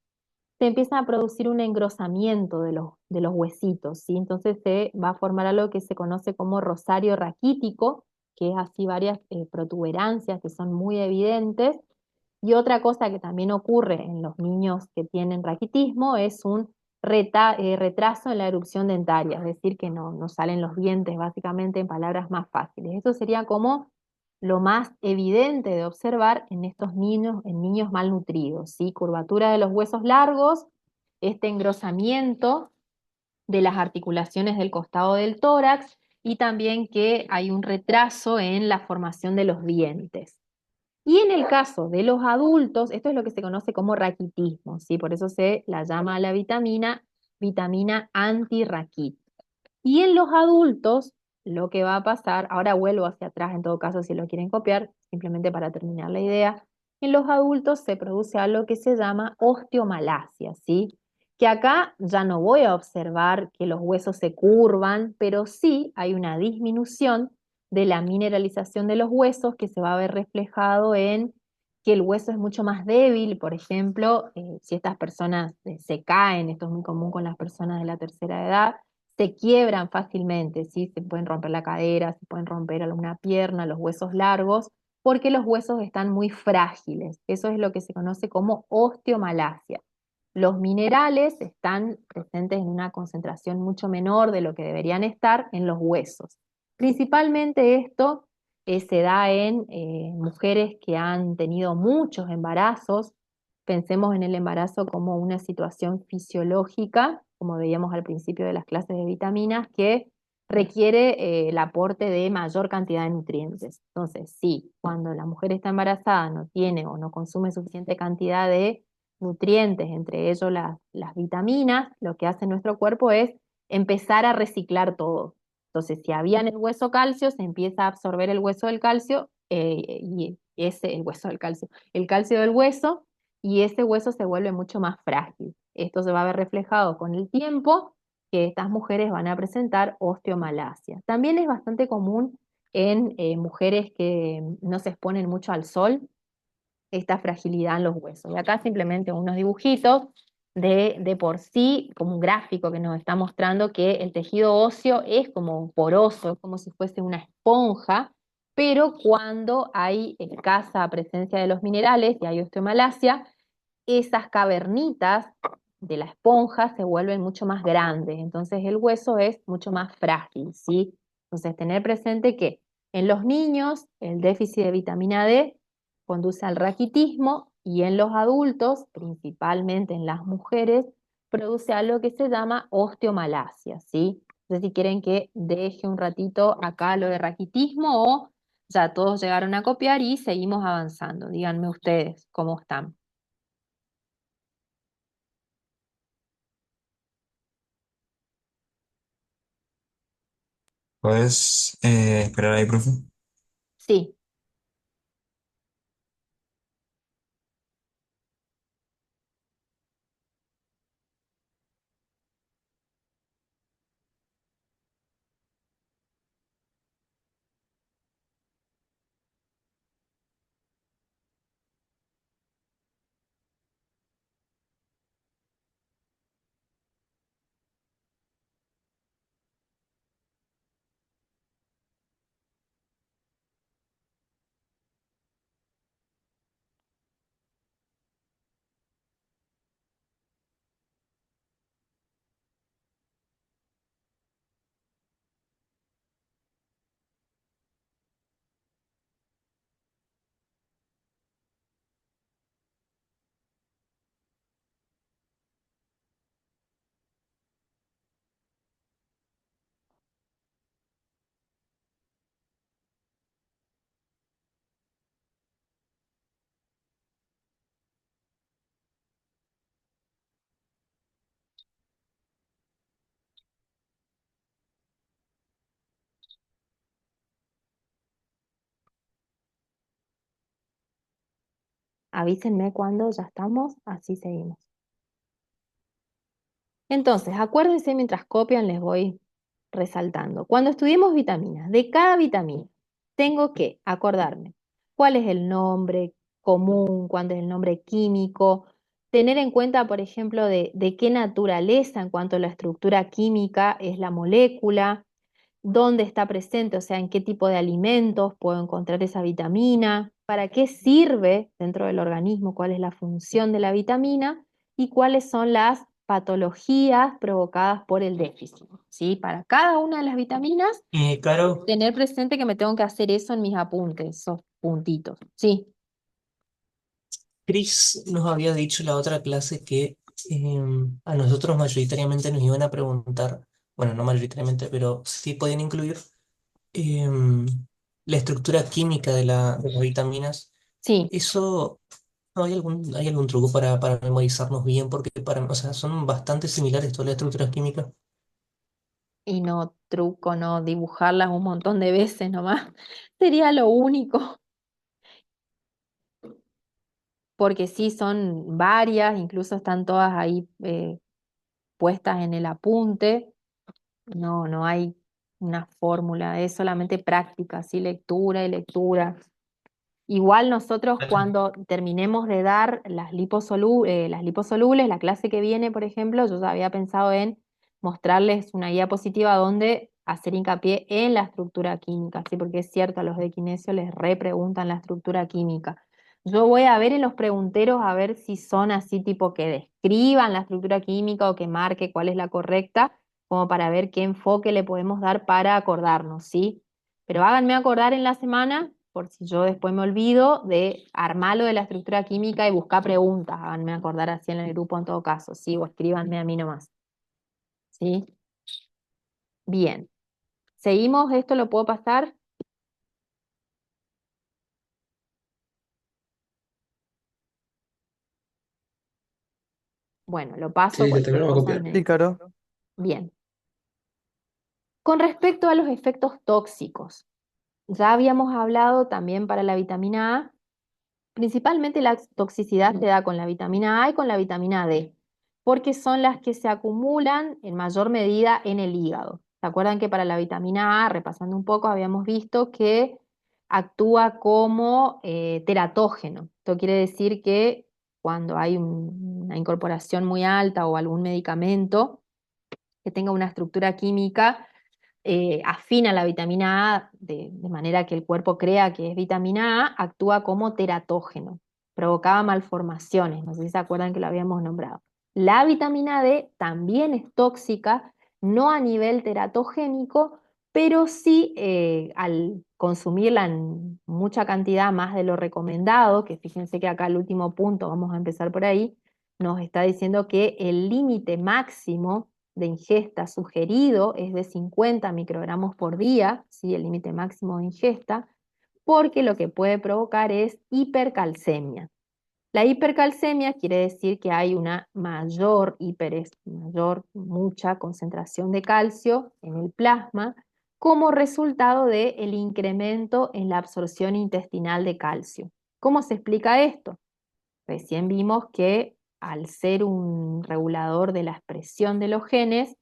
se empieza a producir un engrosamiento de los huesitos, ¿sí? Entonces se va a formar algo que se conoce como rosario raquítico, que es así varias protuberancias que son muy evidentes. Y otra cosa que también ocurre en los niños que tienen raquitismo es un retraso en la erupción dentaria, es decir, que no salen los dientes, básicamente en palabras más fáciles. Eso sería como lo más evidente de observar en estos niños, en niños malnutridos, ¿sí? Curvatura de los huesos largos, este engrosamiento de las articulaciones del costado del tórax y también que hay un retraso en la formación de los dientes. Y en el caso de los adultos, esto es lo que se conoce como raquitismo, ¿sí? Por eso se la llama a la vitamina antirraquítica. Y en los adultos, lo que va a pasar, ahora vuelvo hacia atrás en todo caso si lo quieren copiar, simplemente para terminar la idea, en los adultos se produce algo que se llama osteomalacia, ¿sí? Que acá ya no voy a observar que los huesos se curvan, pero sí hay una disminución de la mineralización de los huesos que se va a ver reflejado en que el hueso es mucho más débil, por ejemplo, si estas personas se caen, esto es muy común con las personas de la tercera edad, se quiebran fácilmente, ¿sí? Se pueden romper la cadera, se pueden romper alguna pierna, los huesos largos, porque los huesos están muy frágiles. Eso es lo que se conoce como osteomalacia. Los minerales están presentes en una concentración mucho menor de lo que deberían estar en los huesos. Principalmente esto se da en mujeres que han tenido muchos embarazos. Pensemos en el embarazo como una situación fisiológica, como veíamos al principio de las clases de vitaminas, que requiere el aporte de mayor cantidad de nutrientes. Entonces, sí, cuando la mujer está embarazada no tiene o no consume suficiente cantidad de nutrientes, entre ellos las vitaminas, lo que hace nuestro cuerpo es empezar a reciclar todo. Entonces, si había en el hueso calcio, se empieza a absorber el hueso del calcio, y ese, el hueso del calcio, el calcio del hueso, y ese hueso se vuelve mucho más frágil. Esto se va a ver reflejado con el tiempo, que estas mujeres van a presentar osteomalacia. También es bastante común en mujeres que no se exponen mucho al sol, esta fragilidad en los huesos. Y acá simplemente unos dibujitos de por sí, como un gráfico que nos está mostrando que el tejido óseo es como poroso, es como si fuese una esponja, pero cuando hay escasa presencia de los minerales y hay osteomalacia, esas cavernitas de la esponja se vuelven mucho más grandes, entonces el hueso es mucho más frágil, ¿sí? Entonces tener presente que en los niños el déficit de vitamina D conduce al raquitismo y en los adultos, principalmente en las mujeres, produce algo que se llama osteomalacia, ¿sí? No sé si quieren que deje un ratito acá lo de raquitismo o ya todos llegaron a copiar y seguimos avanzando. Díganme ustedes cómo están. ¿Puedes esperar ahí, profe? Sí, avísenme cuando ya estamos, así seguimos. Entonces, acuérdense mientras copian, les voy resaltando. Cuando estudiemos vitaminas, de cada vitamina, tengo que acordarme cuál es el nombre común, cuál es el nombre químico, tener en cuenta, por ejemplo, de qué naturaleza en cuanto a la estructura química es la molécula, dónde está presente, o sea, en qué tipo de alimentos puedo encontrar esa vitamina, para qué sirve dentro del organismo, cuál es la función de la vitamina y cuáles son las patologías provocadas por el déficit, ¿sí? Para cada una de las vitaminas, Caro, tener presente que me tengo que hacer eso en mis apuntes, esos puntitos, ¿sí? Chris nos había dicho la otra clase que a nosotros mayoritariamente nos iban a preguntar, bueno, no mayoritariamente, pero sí podían incluir em, la estructura química de las vitaminas. Sí, Eso, ¿no hay algún truco para memorizarnos bien? Porque o sea, son bastante similares todas las estructuras químicas. y no truco, no dibujarlas un montón de veces nomás, sería lo único. Porque sí son varias, incluso están todas ahí puestas en el apunte, no hay una fórmula, es solamente práctica, sí, lectura y lectura. Igual nosotros cuando terminemos de dar las liposolubles, la clase que viene, por ejemplo, yo ya había pensado en mostrarles una guía positiva donde hacer hincapié en la estructura química, ¿sí? Porque es cierto, a los de kinesio les repreguntan la estructura química. Yo voy a ver en los pregunteros a ver si son así tipo que describan la estructura química o que marque cuál es la correcta, como para ver qué enfoque le podemos dar para acordarnos, ¿sí? Pero háganme acordar en la semana, por si yo después me olvido, de armarlo de la estructura química y buscar preguntas. Háganme acordar así en el grupo en todo caso, ¿sí? O escríbanme a mí nomás, ¿sí? Bien. ¿Seguimos? ¿Esto lo puedo pasar? Bueno, lo paso, Sí, te cualquier terminamos de cosa copiar. Sí, me... Caro. Bien. Con respecto a los efectos tóxicos, ya habíamos hablado también para la vitamina A. Principalmente la toxicidad se da con la vitamina A y con la vitamina D, porque son las que se acumulan en mayor medida en el hígado. ¿Se acuerdan que para la vitamina A, repasando un poco, habíamos visto que actúa como teratógeno? Esto quiere decir que cuando hay una incorporación muy alta o algún medicamento que tenga una estructura química afina la vitamina A de manera que el cuerpo crea que es vitamina A, actúa como teratógeno. provocaba malformaciones, no sé si se acuerdan que lo habíamos nombrado. La vitamina D también es tóxica, no a nivel teratogénico, pero sí al consumirla en mucha cantidad más de lo recomendado, que fíjense que acá el último punto, vamos a empezar por ahí, nos está diciendo que el límite máximo de ingesta sugerido es de 50 microgramos por día, ¿sí? El límite máximo de ingesta, porque lo que puede provocar es hipercalcemia. La hipercalcemia quiere decir que hay una mucha concentración de calcio en el plasma como resultado del incremento en la absorción intestinal de calcio. ¿Cómo se explica esto? Recién vimos que al ser un regulador de la expresión de los genes,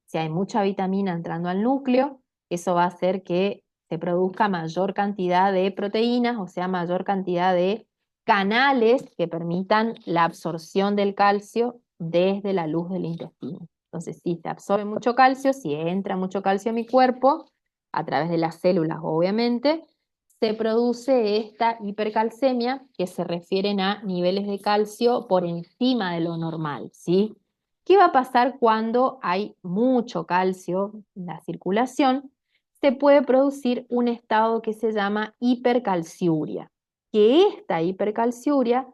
si hay mucha vitamina entrando al núcleo, eso va a hacer que se produzca mayor cantidad de proteínas, o sea, mayor cantidad de canales que permitan la absorción del calcio desde la luz del intestino. Entonces, si se absorbe mucho calcio, si entra mucho calcio en mi cuerpo, a través de las células, obviamente, se produce esta hipercalcemia, que se refieren a niveles de calcio por encima de lo normal, ¿sí? ¿Qué va a pasar cuando hay mucho calcio en la circulación? Se puede producir un estado que se llama hipercalciuria, que esta hipercalciuria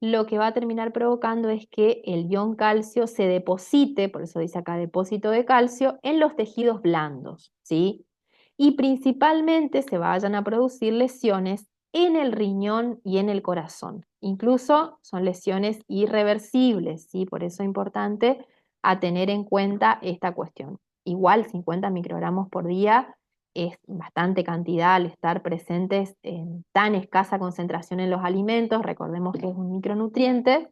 lo que va a terminar provocando es que el ion calcio se deposite, por eso dice acá depósito de calcio, en los tejidos blandos, ¿sí? Y principalmente se vayan a producir lesiones en el riñón y en el corazón. Incluso son lesiones irreversibles, ¿sí? Por eso es importante a tener en cuenta esta cuestión. Igual 50 microgramos por día es bastante cantidad al estar presentes en tan escasa concentración en los alimentos. Recordemos que es un micronutriente,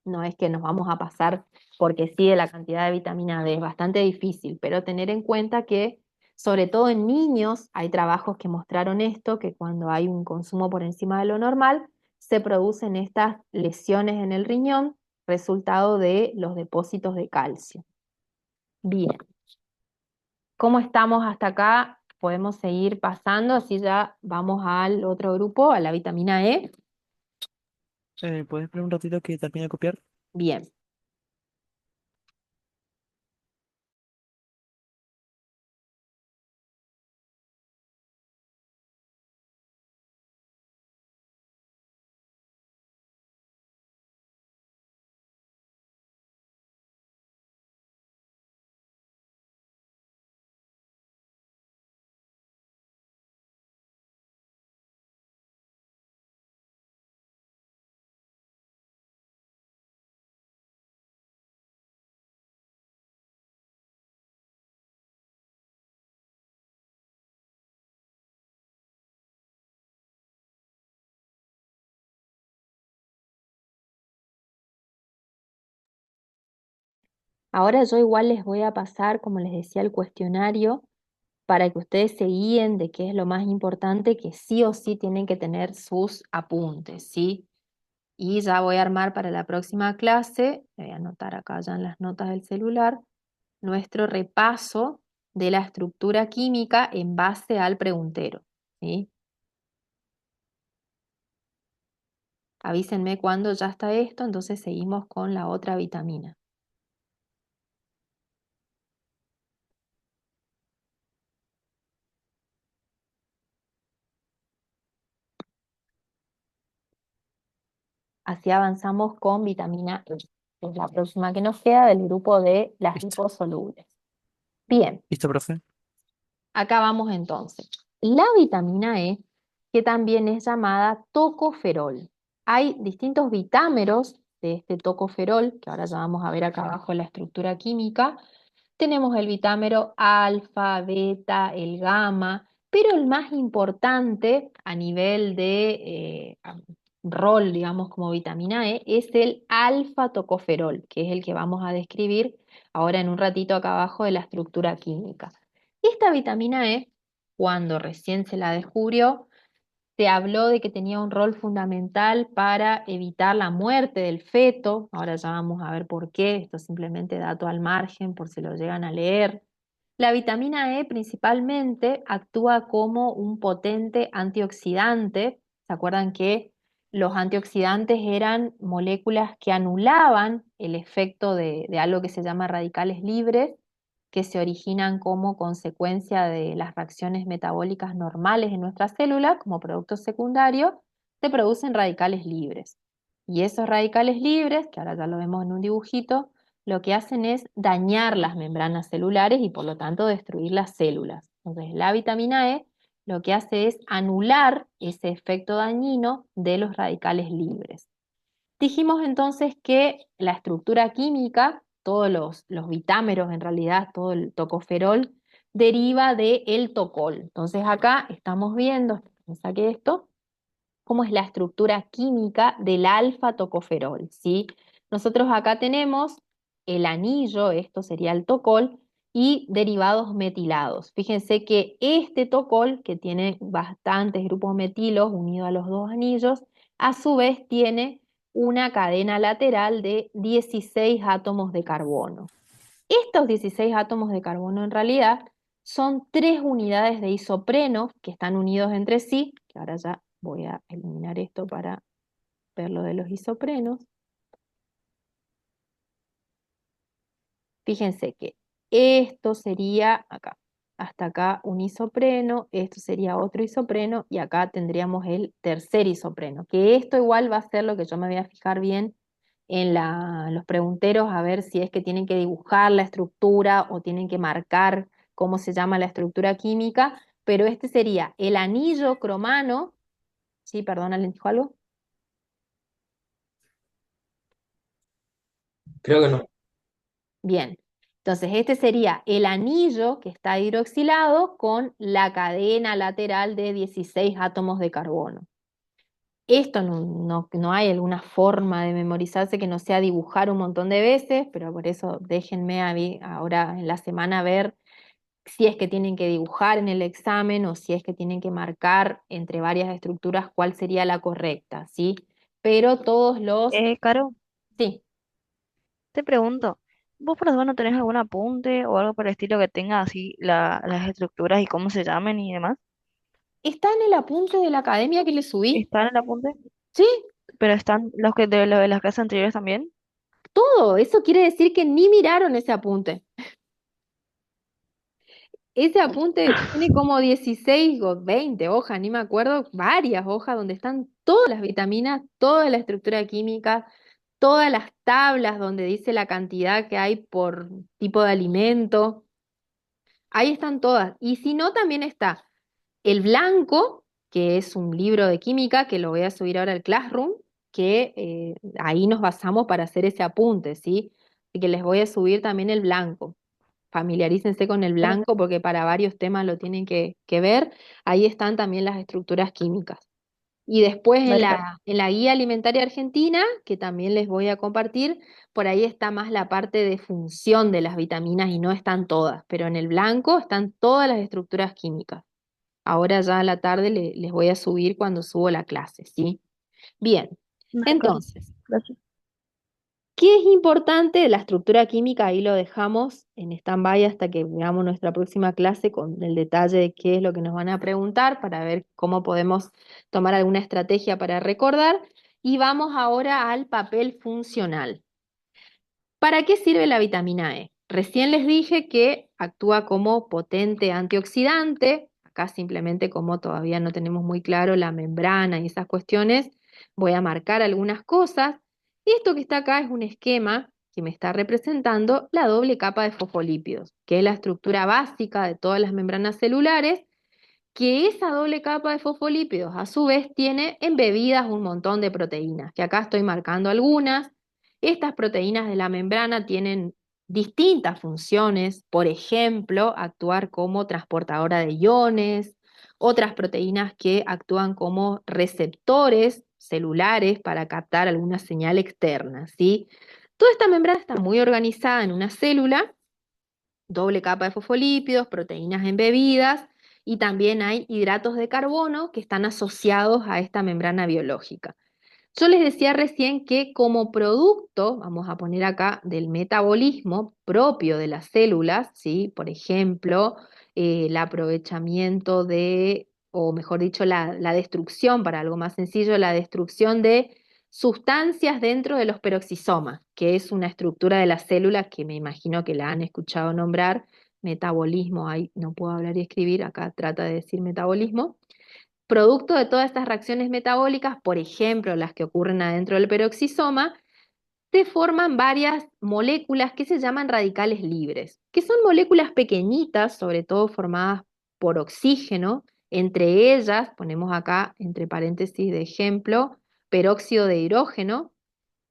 no es que nos vamos a pasar porque sí de la cantidad de vitamina D, es bastante difícil, pero tener en cuenta que sobre todo en niños hay trabajos que mostraron esto, que cuando hay un consumo por encima de lo normal, se producen estas lesiones en el riñón, resultado de los depósitos de calcio. Bien, ¿cómo estamos hasta acá? Podemos seguir pasando, así ya vamos al otro grupo, a la vitamina E. ¿Puedes esperar un ratito que termine de copiar? Bien. Ahora yo igual les voy a pasar, como les decía, el cuestionario para que ustedes se guíen de qué es lo más importante, que sí o sí tienen que tener sus apuntes, ¿sí? Y ya voy a armar para la próxima clase, voy a anotar acá ya en las notas del celular, nuestro repaso de la estructura química en base al preguntero, ¿sí? Avísenme cuando ya está esto, entonces seguimos con la otra vitamina. Así avanzamos con vitamina E, que es la próxima que nos queda del grupo de las Listo. liposolubles. Bien, ¿Listo, profe? acá vamos entonces. La vitamina E, que también es llamada tocoferol. Hay distintos vitámeros de este tocoferol, que ahora ya vamos a ver acá abajo la estructura química. Tenemos el vitámero alfa, beta, el gamma, pero el más importante a nivel de rol, digamos, como vitamina E, es el alfa-tocoferol, que es el que vamos a describir ahora en un ratito acá abajo de la estructura química. Esta vitamina E, cuando recién se la descubrió, se habló de que tenía un rol fundamental para evitar la muerte del feto. Ahora ya vamos a ver por qué. Esto es simplemente dato al margen por si lo llegan a leer. La vitamina E principalmente actúa como un potente antioxidante. ¿Se acuerdan que los antioxidantes eran moléculas que anulaban el efecto de algo que se llama radicales libres, que se originan como consecuencia de las reacciones metabólicas normales en nuestras células, como producto secundario, se producen radicales libres. Y esos radicales libres, que ahora ya lo vemos en un dibujito, lo que hacen es dañar las membranas celulares y por lo tanto destruir las células. Entonces, la vitamina E lo que hace es anular ese efecto dañino de los radicales libres. Dijimos entonces que la estructura química, todos los vitámeros en realidad, todo el tocoferol, deriva del tocol. Entonces acá estamos viendo, me saqué esto, cómo es la estructura química del alfa-tocoferol, ¿sí? Nosotros acá tenemos el anillo, esto sería el tocol, y derivados metilados. Fíjense que este tocol, que tiene bastantes grupos metilos unidos a los dos anillos, a su vez tiene una cadena lateral de 16 átomos de carbono. Estos 16 átomos de carbono en realidad son 3 unidades de isopreno que están unidos entre sí, que ahora ya voy a eliminar esto para ver lo de los isoprenos. Fíjense que esto sería acá, hasta acá un isopreno, esto sería otro isopreno y acá tendríamos el tercer isopreno, que esto igual va a ser lo que yo me voy a fijar bien en los pregunteros a ver si es que tienen que dibujar la estructura o tienen que marcar cómo se llama la estructura química, pero este sería el anillo cromano, sí, perdón, ¿alguien dijo algo? Creo que no. Bien, entonces este sería el anillo que está hidroxilado con la cadena lateral de 16 átomos de carbono. Esto no hay alguna forma de memorizarse que no sea dibujar un montón de veces, pero por eso déjenme ahora en la semana ver si es que tienen que dibujar en el examen o si es que tienen que marcar entre varias estructuras cuál sería la correcta, ¿sí? Pero todos los... Caro, Sí, te pregunto, ¿vos por las dudas no tenés algún apunte o algo por el estilo que tenga así las estructuras y cómo se llamen y demás? está en el apunte de la academia que le subí. ¿Están en el apunte? Sí, ¿Pero están los que de lo de las clases anteriores también? todo. Eso quiere decir que ni miraron ese apunte. Ese apunte tiene como 16 o 20 hojas, ni me acuerdo, varias hojas donde están todas las vitaminas, toda la estructura química, todas las tablas donde dice la cantidad que hay por tipo de alimento. Ahí están todas. Y si no, también está el blanco, que es un libro de química, que lo voy a subir ahora al Classroom, que ahí nos basamos para hacer ese apunte, ¿sí? Así que les voy a subir también el blanco. Familiarícense con el Bueno, blanco porque para varios temas lo tienen que ver. Ahí están también las estructuras químicas. Y después en dale, Caro. la guía alimentaria argentina, que también les voy a compartir, por ahí está más la parte de función de las vitaminas y no están todas, pero en el blanco están todas las estructuras químicas. Ahora ya a la tarde les voy a subir cuando subo la clase, ¿sí? Bien, Dale, Caro. entonces, Gracias. ¿qué es importante? La estructura química ahí lo dejamos en stand-by hasta que veamos nuestra próxima clase con el detalle de qué es lo que nos van a preguntar para ver cómo podemos tomar alguna estrategia para recordar. Y vamos ahora al papel funcional. ¿Para qué sirve la vitamina E? Recién les dije que actúa como potente antioxidante. Acá simplemente como todavía no tenemos muy claro la membrana y esas cuestiones, voy a marcar algunas cosas. Y esto que está acá es un esquema que me está representando la doble capa de fosfolípidos, que es la estructura básica de todas las membranas celulares, que esa doble capa de fosfolípidos a su vez tiene embebidas un montón de proteínas, que acá estoy marcando algunas. Estas proteínas de la membrana tienen distintas funciones, por ejemplo, actuar como transportadora de iones, otras proteínas que actúan como receptores celulares para captar alguna señal externa, ¿sí? Toda esta membrana está muy organizada en una célula, doble capa de fosfolípidos, proteínas embebidas y también hay hidratos de carbono que están asociados a esta membrana biológica. Yo les decía recién que como producto, vamos a poner acá, del metabolismo propio de las células, ¿sí? Por ejemplo, el aprovechamiento de o mejor dicho, la destrucción, para algo más sencillo, la destrucción de sustancias dentro de los peroxisomas, que es una estructura de las células que me imagino que la han escuchado nombrar, metabolismo, ahí no puedo hablar y escribir, acá trata de decir metabolismo. Producto de todas estas reacciones metabólicas, por ejemplo, las que ocurren adentro del peroxisoma, se forman varias moléculas que se llaman radicales libres, que son moléculas pequeñitas, sobre todo formadas por oxígeno. Entre ellas, ponemos acá entre paréntesis de ejemplo, peróxido de hidrógeno,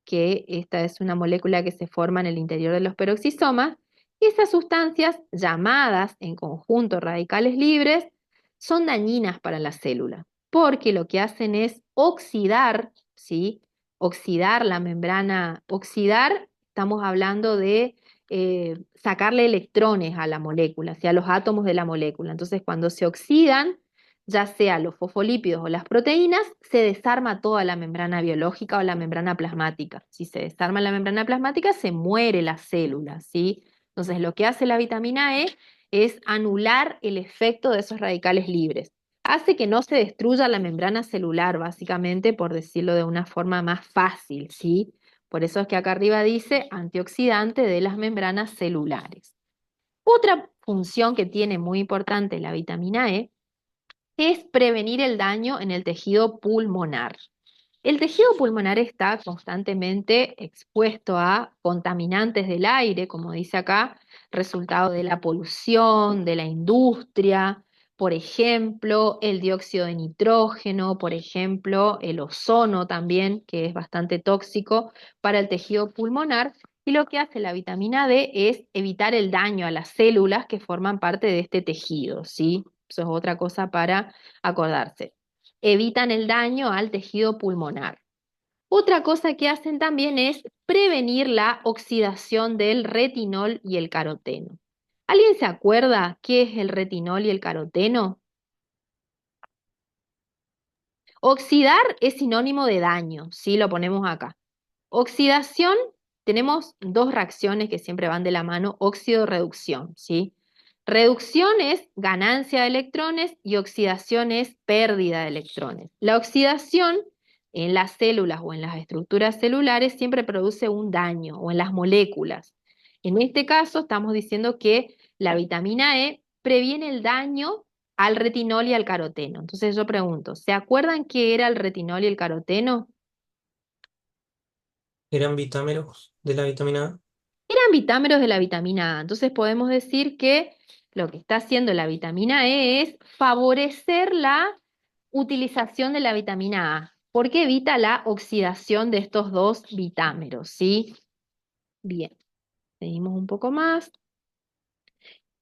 que esta es una molécula que se forma en el interior de los peroxisomas, y estas sustancias, llamadas en conjunto radicales libres, son dañinas para la célula, porque lo que hacen es oxidar, ¿sí? Oxidar la membrana. Oxidar, estamos hablando de sacarle electrones a la molécula, o sea, a los átomos de la molécula. Entonces, cuando se oxidan, ya sea los fosfolípidos o las proteínas, se desarma toda la membrana biológica o la membrana plasmática. Si se desarma la membrana plasmática, se muere la célula, ¿sí? Entonces, lo que hace la vitamina E es anular el efecto de esos radicales libres. Hace que no se destruya la membrana celular, básicamente, por decirlo de una forma más fácil, ¿sí? Por eso es que acá arriba dice antioxidante de las membranas celulares. Otra función que tiene muy importante la vitamina E es prevenir el daño en el tejido pulmonar. El tejido pulmonar está constantemente expuesto a contaminantes del aire, como dice acá, resultado de la polución, de la industria, por ejemplo, el dióxido de nitrógeno, por ejemplo, el ozono también, que es bastante tóxico para el tejido pulmonar. Y lo que hace la vitamina D es evitar el daño a las células que forman parte de este tejido, ¿sí? Eso es otra cosa para acordarse. Evitan el daño al tejido pulmonar. Otra cosa que hacen también es prevenir la oxidación del retinol y el caroteno. ¿Alguien se acuerda qué es el retinol y el caroteno? Oxidar es sinónimo de daño, ¿sí? Lo ponemos acá. Oxidación, tenemos dos reacciones que siempre van de la mano, óxido-reducción, ¿sí? Reducción es ganancia de electrones y oxidación es pérdida de electrones. La oxidación en las células o en las estructuras celulares siempre produce un daño, o en las moléculas. En este caso estamos diciendo que la vitamina E previene el daño al retinol y al caroteno. Entonces yo pregunto, ¿se acuerdan qué era el retinol y el caroteno? ¿Eran vitámeros de la vitamina A? Eran vitámeros de la vitamina A. Entonces podemos decir que lo que está haciendo la vitamina E es favorecer la utilización de la vitamina A, porque evita la oxidación de estos dos vitámeros, ¿sí? Bien, seguimos un poco más.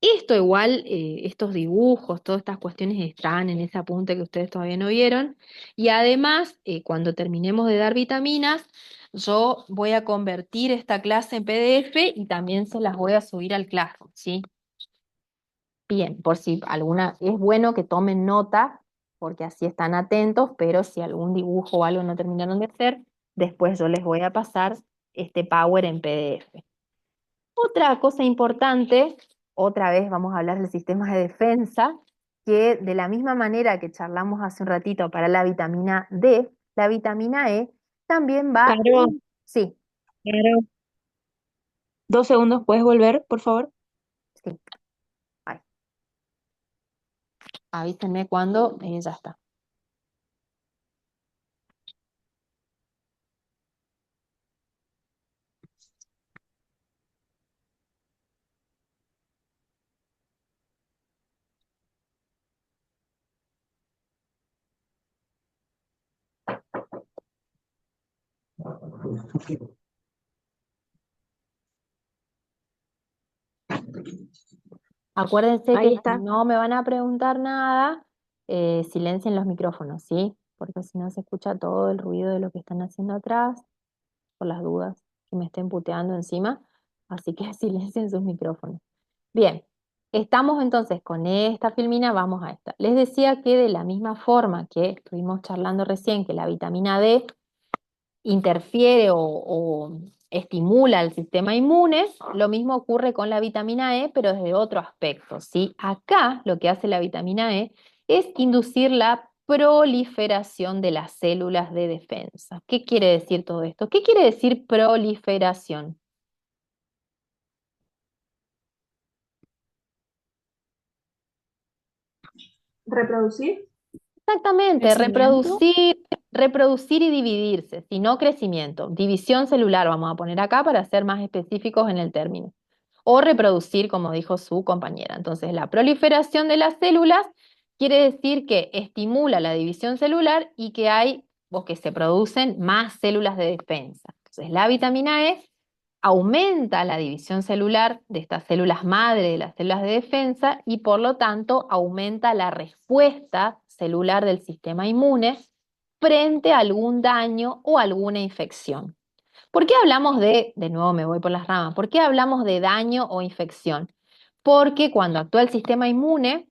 Esto igual, estos dibujos, todas estas cuestiones están en ese apunte que ustedes todavía no vieron. Y además, cuando terminemos de dar vitaminas, yo voy a convertir esta clase en PDF y también se las voy a subir al Classroom, ¿sí? Bien, por si alguna, es bueno que tomen nota, porque así están atentos, pero si algún dibujo o algo no terminaron de hacer, después yo les voy a pasar este Power en PDF. Otra cosa importante, otra vez vamos a hablar del sistema de defensa, que de la misma manera que charlamos hace un ratito para la vitamina D, la vitamina E también va... Caro, Sí, Caro, 2 segundos, ¿puedes volver, por favor? sí. Ay, avísenme cuando ya está. Acuérdense que Ahí si está. no me van a preguntar nada, silencien los micrófonos, ¿sí? Porque si no se escucha todo el ruido de lo que están haciendo atrás, por las dudas que me estén puteando encima. Así que silencien sus micrófonos. Bien, estamos entonces con esta filmina, vamos a esta. Les decía que de la misma forma que estuvimos charlando recién, que la vitamina D interfiere o estimula el sistema inmune, lo mismo ocurre con la vitamina E, pero desde otro aspecto, ¿sí? Acá lo que hace la vitamina E es inducir la proliferación de las células de defensa. ¿Qué quiere decir todo esto? ¿Qué quiere decir proliferación? Reproducir, Exactamente, Crecimiento. reproducir y dividirse, si no crecimiento. División celular vamos a poner acá para ser más específicos en el término. O reproducir, como dijo su compañera. Entonces, la proliferación de las células quiere decir que estimula la división celular y que hay, o que se producen más células de defensa. Entonces, la vitamina E aumenta la división celular de estas células madre, de las células de defensa, y por lo tanto aumenta la respuesta celular del sistema inmune frente a algún daño o alguna infección. ¿Por qué hablamos de nuevo me voy por las ramas, por qué hablamos de daño o infección? Porque cuando actúa el sistema inmune,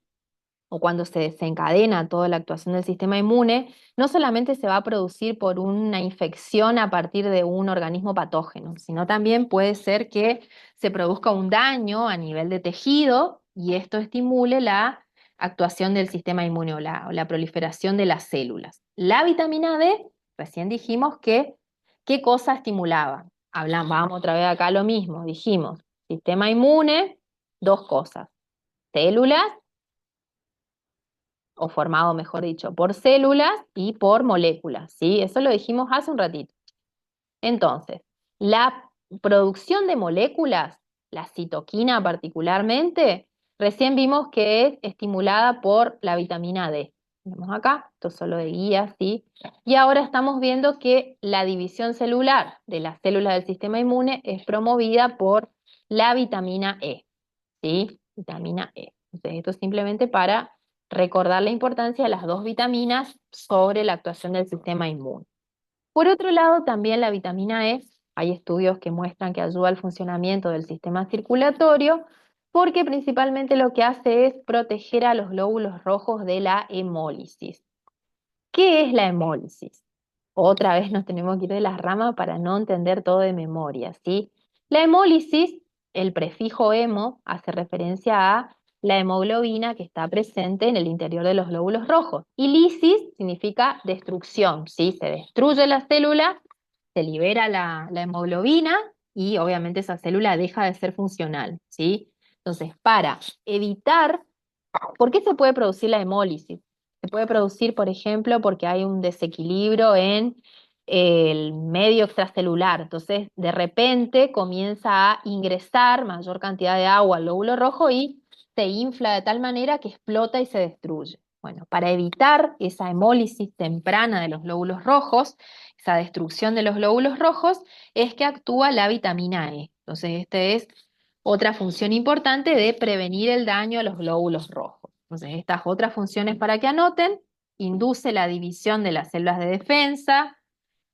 o cuando se desencadena toda la actuación del sistema inmune, no solamente se va a producir por una infección a partir de un organismo patógeno, sino también puede ser que se produzca un daño a nivel de tejido y esto estimule la actuación del sistema inmune o la proliferación de las células. La vitamina D, recién dijimos que, ¿qué cosa estimulaba? Hablamos, vamos otra vez acá lo mismo, dijimos, sistema inmune, dos cosas, células o formado, mejor dicho, por células y por moléculas, ¿sí? Eso lo dijimos hace un ratito. Entonces, la producción de moléculas, la citoquina particularmente, recién vimos que es estimulada por la vitamina D. Vemos acá, esto solo de guía, ¿sí? Y ahora estamos viendo que la división celular de las células del sistema inmune es promovida por la vitamina E, ¿sí? Vitamina E. Entonces, esto es simplemente para recordar la importancia de las dos vitaminas sobre la actuación del sistema inmune. Por otro lado, también la vitamina E, hay estudios que muestran que ayuda al funcionamiento del sistema circulatorio, porque principalmente lo que hace es proteger a los glóbulos rojos de la hemólisis. ¿Qué es la hemólisis? Otra vez nos tenemos que ir de las ramas para no entender todo de memoria, ¿sí? La hemólisis, el prefijo hemo, hace referencia a la hemoglobina que está presente en el interior de los glóbulos rojos. Y lisis significa destrucción, ¿sí? Se destruye la célula, se libera la hemoglobina y obviamente esa célula deja de ser funcional, ¿sí? Entonces, para evitar, ¿por qué se puede producir la hemólisis? Se puede producir, por ejemplo, porque hay un desequilibrio en el medio extracelular. Entonces, de repente comienza a ingresar mayor cantidad de agua al lóbulo rojo y se infla de tal manera que explota y se destruye. Bueno, para evitar esa hemólisis temprana de los glóbulos rojos, esa destrucción de los glóbulos rojos, es que actúa la vitamina E. Entonces, esta es otra función importante de prevenir el daño a los glóbulos rojos. Entonces, estas otras funciones para que anoten: induce la división de las células de defensa,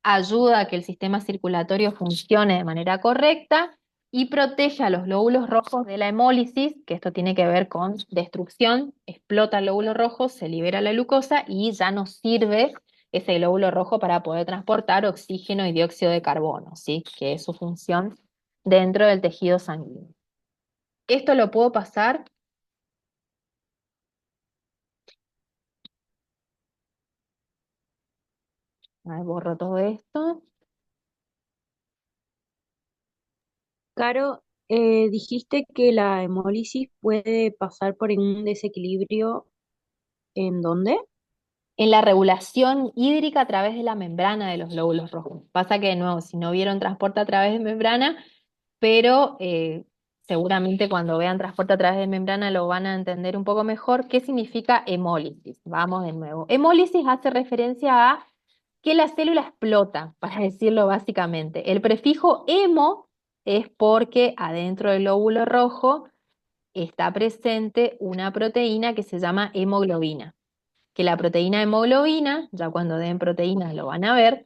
ayuda a que el sistema circulatorio funcione de manera correcta y protege a los glóbulos rojos de la hemólisis, que esto tiene que ver con destrucción, explota el glóbulo rojo, se libera la glucosa y ya no sirve ese glóbulo rojo para poder transportar oxígeno y dióxido de carbono, ¿sí? Que es su función dentro del tejido sanguíneo. Esto lo puedo pasar. A ver, borro todo esto. Caro, dijiste que la hemólisis puede pasar por un desequilibrio. ¿En dónde? En la regulación hídrica a través de la membrana de los glóbulos rojos. Pasa que, de nuevo, si no vieron transporte a través de membrana, pero seguramente cuando vean transporte a través de membrana lo van a entender un poco mejor. ¿Qué significa hemólisis? Vamos de nuevo. Hemólisis hace referencia a que la célula explota, para decirlo básicamente. El prefijo hemo es porque adentro del glóbulo rojo está presente una proteína que se llama hemoglobina, que la proteína hemoglobina, ya cuando den proteínas lo van a ver,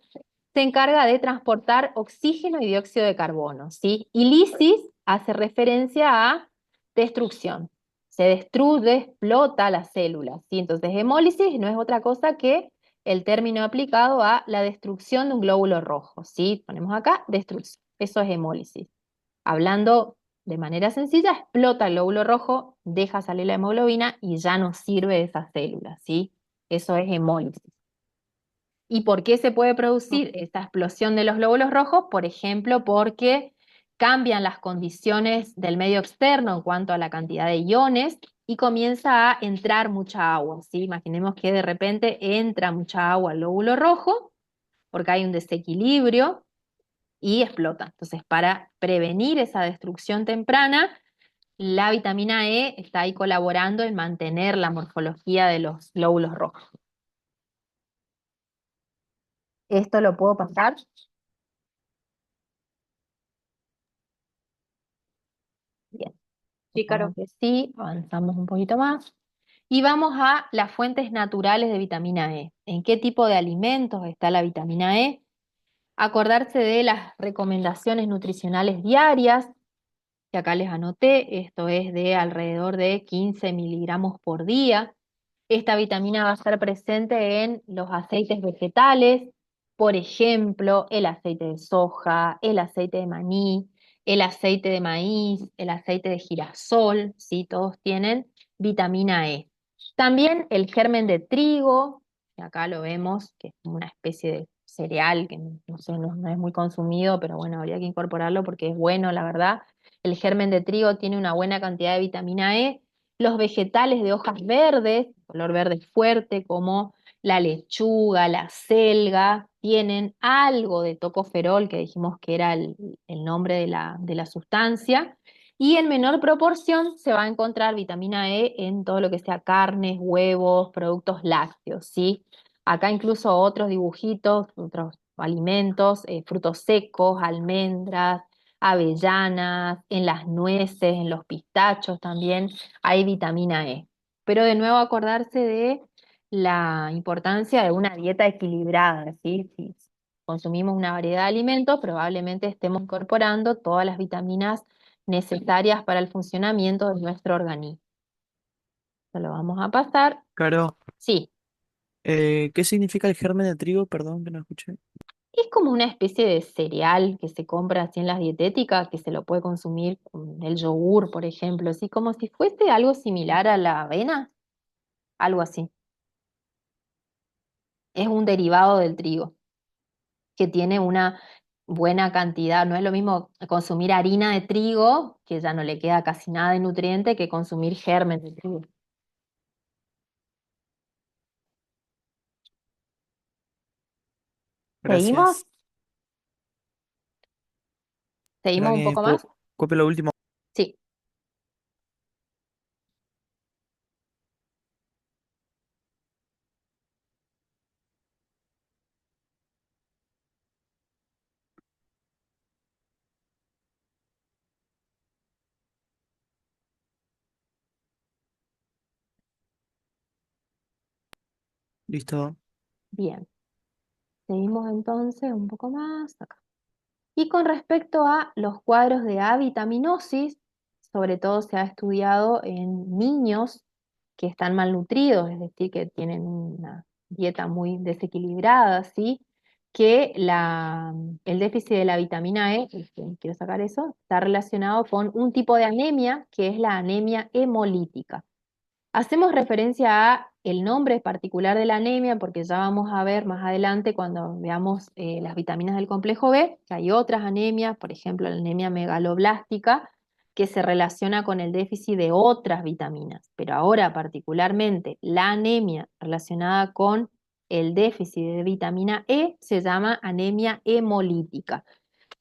se encarga de transportar oxígeno y dióxido de carbono, ¿sí? Y lisis hace referencia a destrucción. Se destruye, explota la célula, ¿sí? Entonces, hemólisis no es otra cosa que el término aplicado a la destrucción de un glóbulo rojo, ¿sí? Ponemos acá destrucción. Eso es hemólisis. Hablando de manera sencilla, explota el glóbulo rojo, deja salir la hemoglobina y ya no sirve esa célula, ¿sí? Eso es hemólisis. ¿Y por qué se puede producir esta explosión de los glóbulos rojos? Por ejemplo, porque cambian las condiciones del medio externo en cuanto a la cantidad de iones y comienza a entrar mucha agua, ¿sí? Imaginemos que de repente entra mucha agua al glóbulo rojo porque hay un desequilibrio y explota. Entonces, para prevenir esa destrucción temprana, la vitamina E está ahí colaborando en mantener la morfología de los glóbulos rojos. ¿Esto lo puedo pasar? Bien. Sí, Caro. Supongo que sí, avanzamos un poquito más. Y vamos a las fuentes naturales de vitamina E. ¿En qué tipo de alimentos está la vitamina E? Acordarse de las recomendaciones nutricionales diarias, que acá les anoté, esto es de alrededor de 15 miligramos por día. Esta vitamina va a estar presente en los aceites vegetales, por ejemplo, el aceite de soja, el aceite de maní, el aceite de maíz, el aceite de girasol, ¿sí? Todos tienen vitamina E. También el germen de trigo, que acá lo vemos, que es como una especie de cereal que no sé, no es muy consumido, pero bueno, habría que incorporarlo porque es bueno, la verdad. El germen de trigo tiene una buena cantidad de vitamina E. Los vegetales de hojas verdes, color verde fuerte, como la lechuga, la selga, tienen algo de tocoferol, que dijimos que era el nombre de la sustancia, y en menor proporción se va a encontrar vitamina E en todo lo que sea carnes, huevos, productos lácteos, ¿sí? Acá incluso otros dibujitos, otros alimentos, frutos secos, almendras, avellanas, en las nueces, en los pistachos también hay vitamina E. Pero de nuevo acordarse de la importancia de una dieta equilibrada, ¿sí? Si consumimos una variedad de alimentos, probablemente estemos incorporando todas las vitaminas necesarias para el funcionamiento de nuestro organismo. Esto lo vamos a pasar. Caro, Sí, ¿qué significa el germen de trigo? Perdón que no escuché. es como una especie de cereal que se compra así en las dietéticas, que se lo puede consumir con el yogur, por ejemplo, así como si fuese algo similar a la avena, algo así. Es un derivado del trigo, que tiene una buena cantidad. No es lo mismo consumir harina de trigo, que ya no le queda casi nada de nutriente, que consumir germen de trigo. ¿Seguimos? Gracias. ¿Seguimos Espera un que poco más? copio lo último. Sí. Listo. Bien. Seguimos entonces un poco más acá. Y con respecto a los cuadros de avitaminosis, sobre todo se ha estudiado en niños que están malnutridos, es decir, que tienen una dieta muy desequilibrada, ¿sí? Que el déficit de la vitamina E, quiero sacar eso, está relacionado con un tipo de anemia que es la anemia hemolítica. Hacemos referencia a el nombre particular de la anemia porque ya vamos a ver más adelante cuando veamos las vitaminas del complejo B, que hay otras anemias, por ejemplo la anemia megaloblástica, que se relaciona con el déficit de otras vitaminas. Pero ahora particularmente la anemia relacionada con el déficit de vitamina E se llama anemia hemolítica.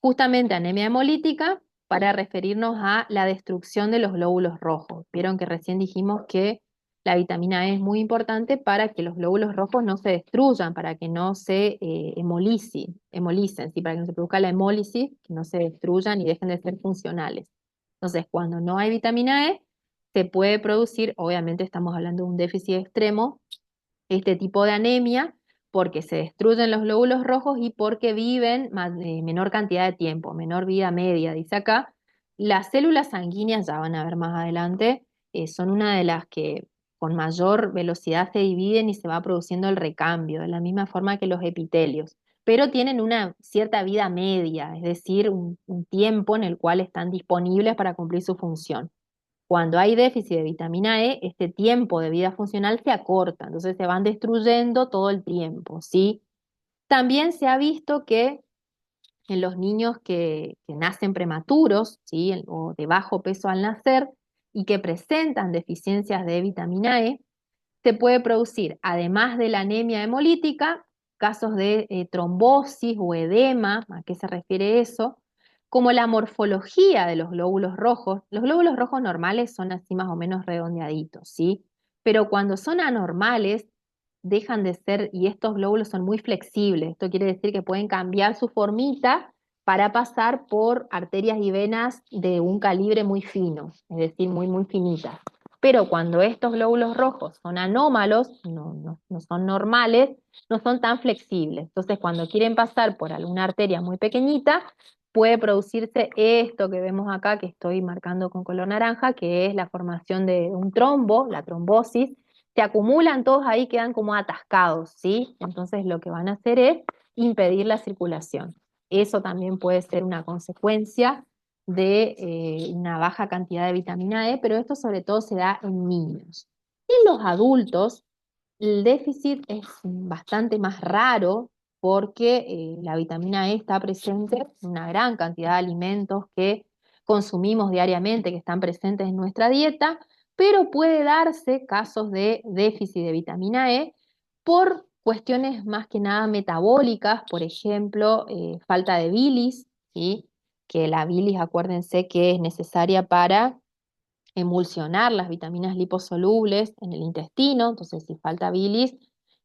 Justamente anemia hemolítica para referirnos a la destrucción de los glóbulos rojos. Vieron que recién dijimos que la vitamina E es muy importante para que los glóbulos rojos no se destruyan, para que no se hemolicen, ¿sí? Para que no se produzca la hemólisis, que no se destruyan y dejen de ser funcionales. Entonces, cuando no hay vitamina E, se puede producir, obviamente estamos hablando de un déficit extremo, este tipo de anemia porque se destruyen los glóbulos rojos y porque viven menor cantidad de tiempo, menor vida media, dice acá. Las células sanguíneas, ya van a ver más adelante, son una de las que con mayor velocidad se dividen y se va produciendo el recambio, de la misma forma que los epitelios. pero tienen una cierta vida media, es decir, un tiempo en el cual están disponibles para cumplir su función. Cuando hay déficit de vitamina E, este tiempo de vida funcional se acorta, entonces se van destruyendo todo el tiempo, ¿sí? También se ha visto que en los niños que nacen prematuros, ¿sí? O de bajo peso al nacer y que presentan deficiencias de vitamina E, se puede producir, además de la anemia hemolítica, casos de trombosis o edema. ¿A qué se refiere eso? Como la morfología de los glóbulos rojos. Los glóbulos rojos normales son así más o menos redondeaditos, ¿sí? Pero cuando son anormales, dejan de ser, y estos glóbulos son muy flexibles. Esto quiere decir que pueden cambiar su formita para pasar por arterias y venas de un calibre muy fino, es decir, muy, muy finitas. Pero cuando estos glóbulos rojos son anómalos, no son normales, no son tan flexibles. Entonces, cuando quieren pasar por alguna arteria muy pequeñita, puede producirse esto que vemos acá, que estoy marcando con color naranja, que es la formación de un trombo, la trombosis. Se acumulan todos ahí, quedan como atascados, ¿sí? Entonces, lo que van a hacer es impedir la circulación. Eso también puede ser una consecuencia de una baja cantidad de vitamina E, pero esto sobre todo se da en niños. En los adultos, el déficit es bastante más raro porque la vitamina E está presente en una gran cantidad de alimentos que consumimos diariamente, que están presentes en nuestra dieta, pero puede darse casos de déficit de vitamina E por cuestiones más que nada metabólicas, por ejemplo, falta de bilis, ¿sí? Que la bilis, acuérdense que es necesaria para emulsionar las vitaminas liposolubles en el intestino, entonces si falta bilis,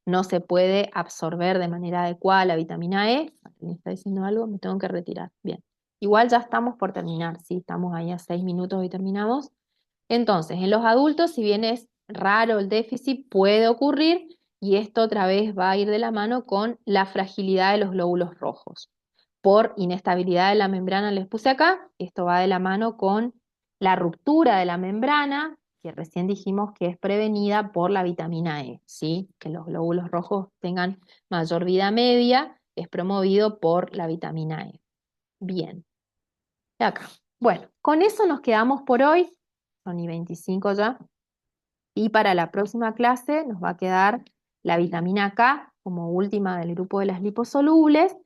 no se puede absorber de manera adecuada la vitamina E. ¿Me está diciendo algo? Me tengo que retirar. Bien. Igual ya estamos por terminar, sí, estamos ahí a 6 minutos y terminamos. Entonces, en los adultos, si bien es raro el déficit, puede ocurrir y esto otra vez va a ir de la mano con la fragilidad de los glóbulos rojos. Por inestabilidad de la membrana, les puse acá, esto va de la mano con la ruptura de la membrana, que recién dijimos que es prevenida por la vitamina E, ¿sí? Que los glóbulos rojos tengan mayor vida media, es promovido por la vitamina E. Bien, de acá. Bueno, con eso nos quedamos por hoy, son y 25 ya, y para la próxima clase nos va a quedar la vitamina K como última del grupo de las liposolubles.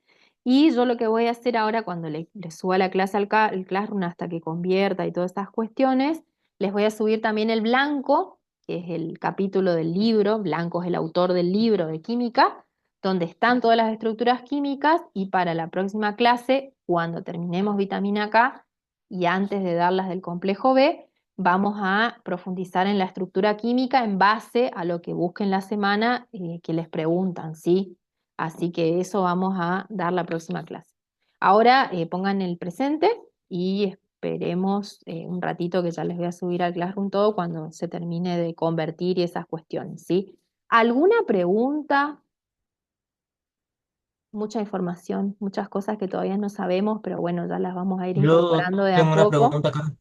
Y yo lo que voy a hacer ahora cuando le suba la clase al Classroom hasta que convierta y todas estas cuestiones, les voy a subir también el blanco, que es el capítulo del libro, Blanco es el autor del libro de química, donde están todas las estructuras químicas y para la próxima clase, cuando terminemos vitamina K y antes de darlas del complejo B, vamos a profundizar en la estructura química en base a lo que busquen la semana que les preguntan, ¿sí? Así que eso vamos a dar la próxima clase. Ahora pongan el presente y esperemos un ratito que ya les voy a subir al Classroom todo cuando se termine de convertir y esas cuestiones, ¿sí? ¿Alguna pregunta? Mucha información, muchas cosas que todavía no sabemos, pero bueno, ya las vamos a ir Yo incorporando de a tengo una poco. pregunta acá.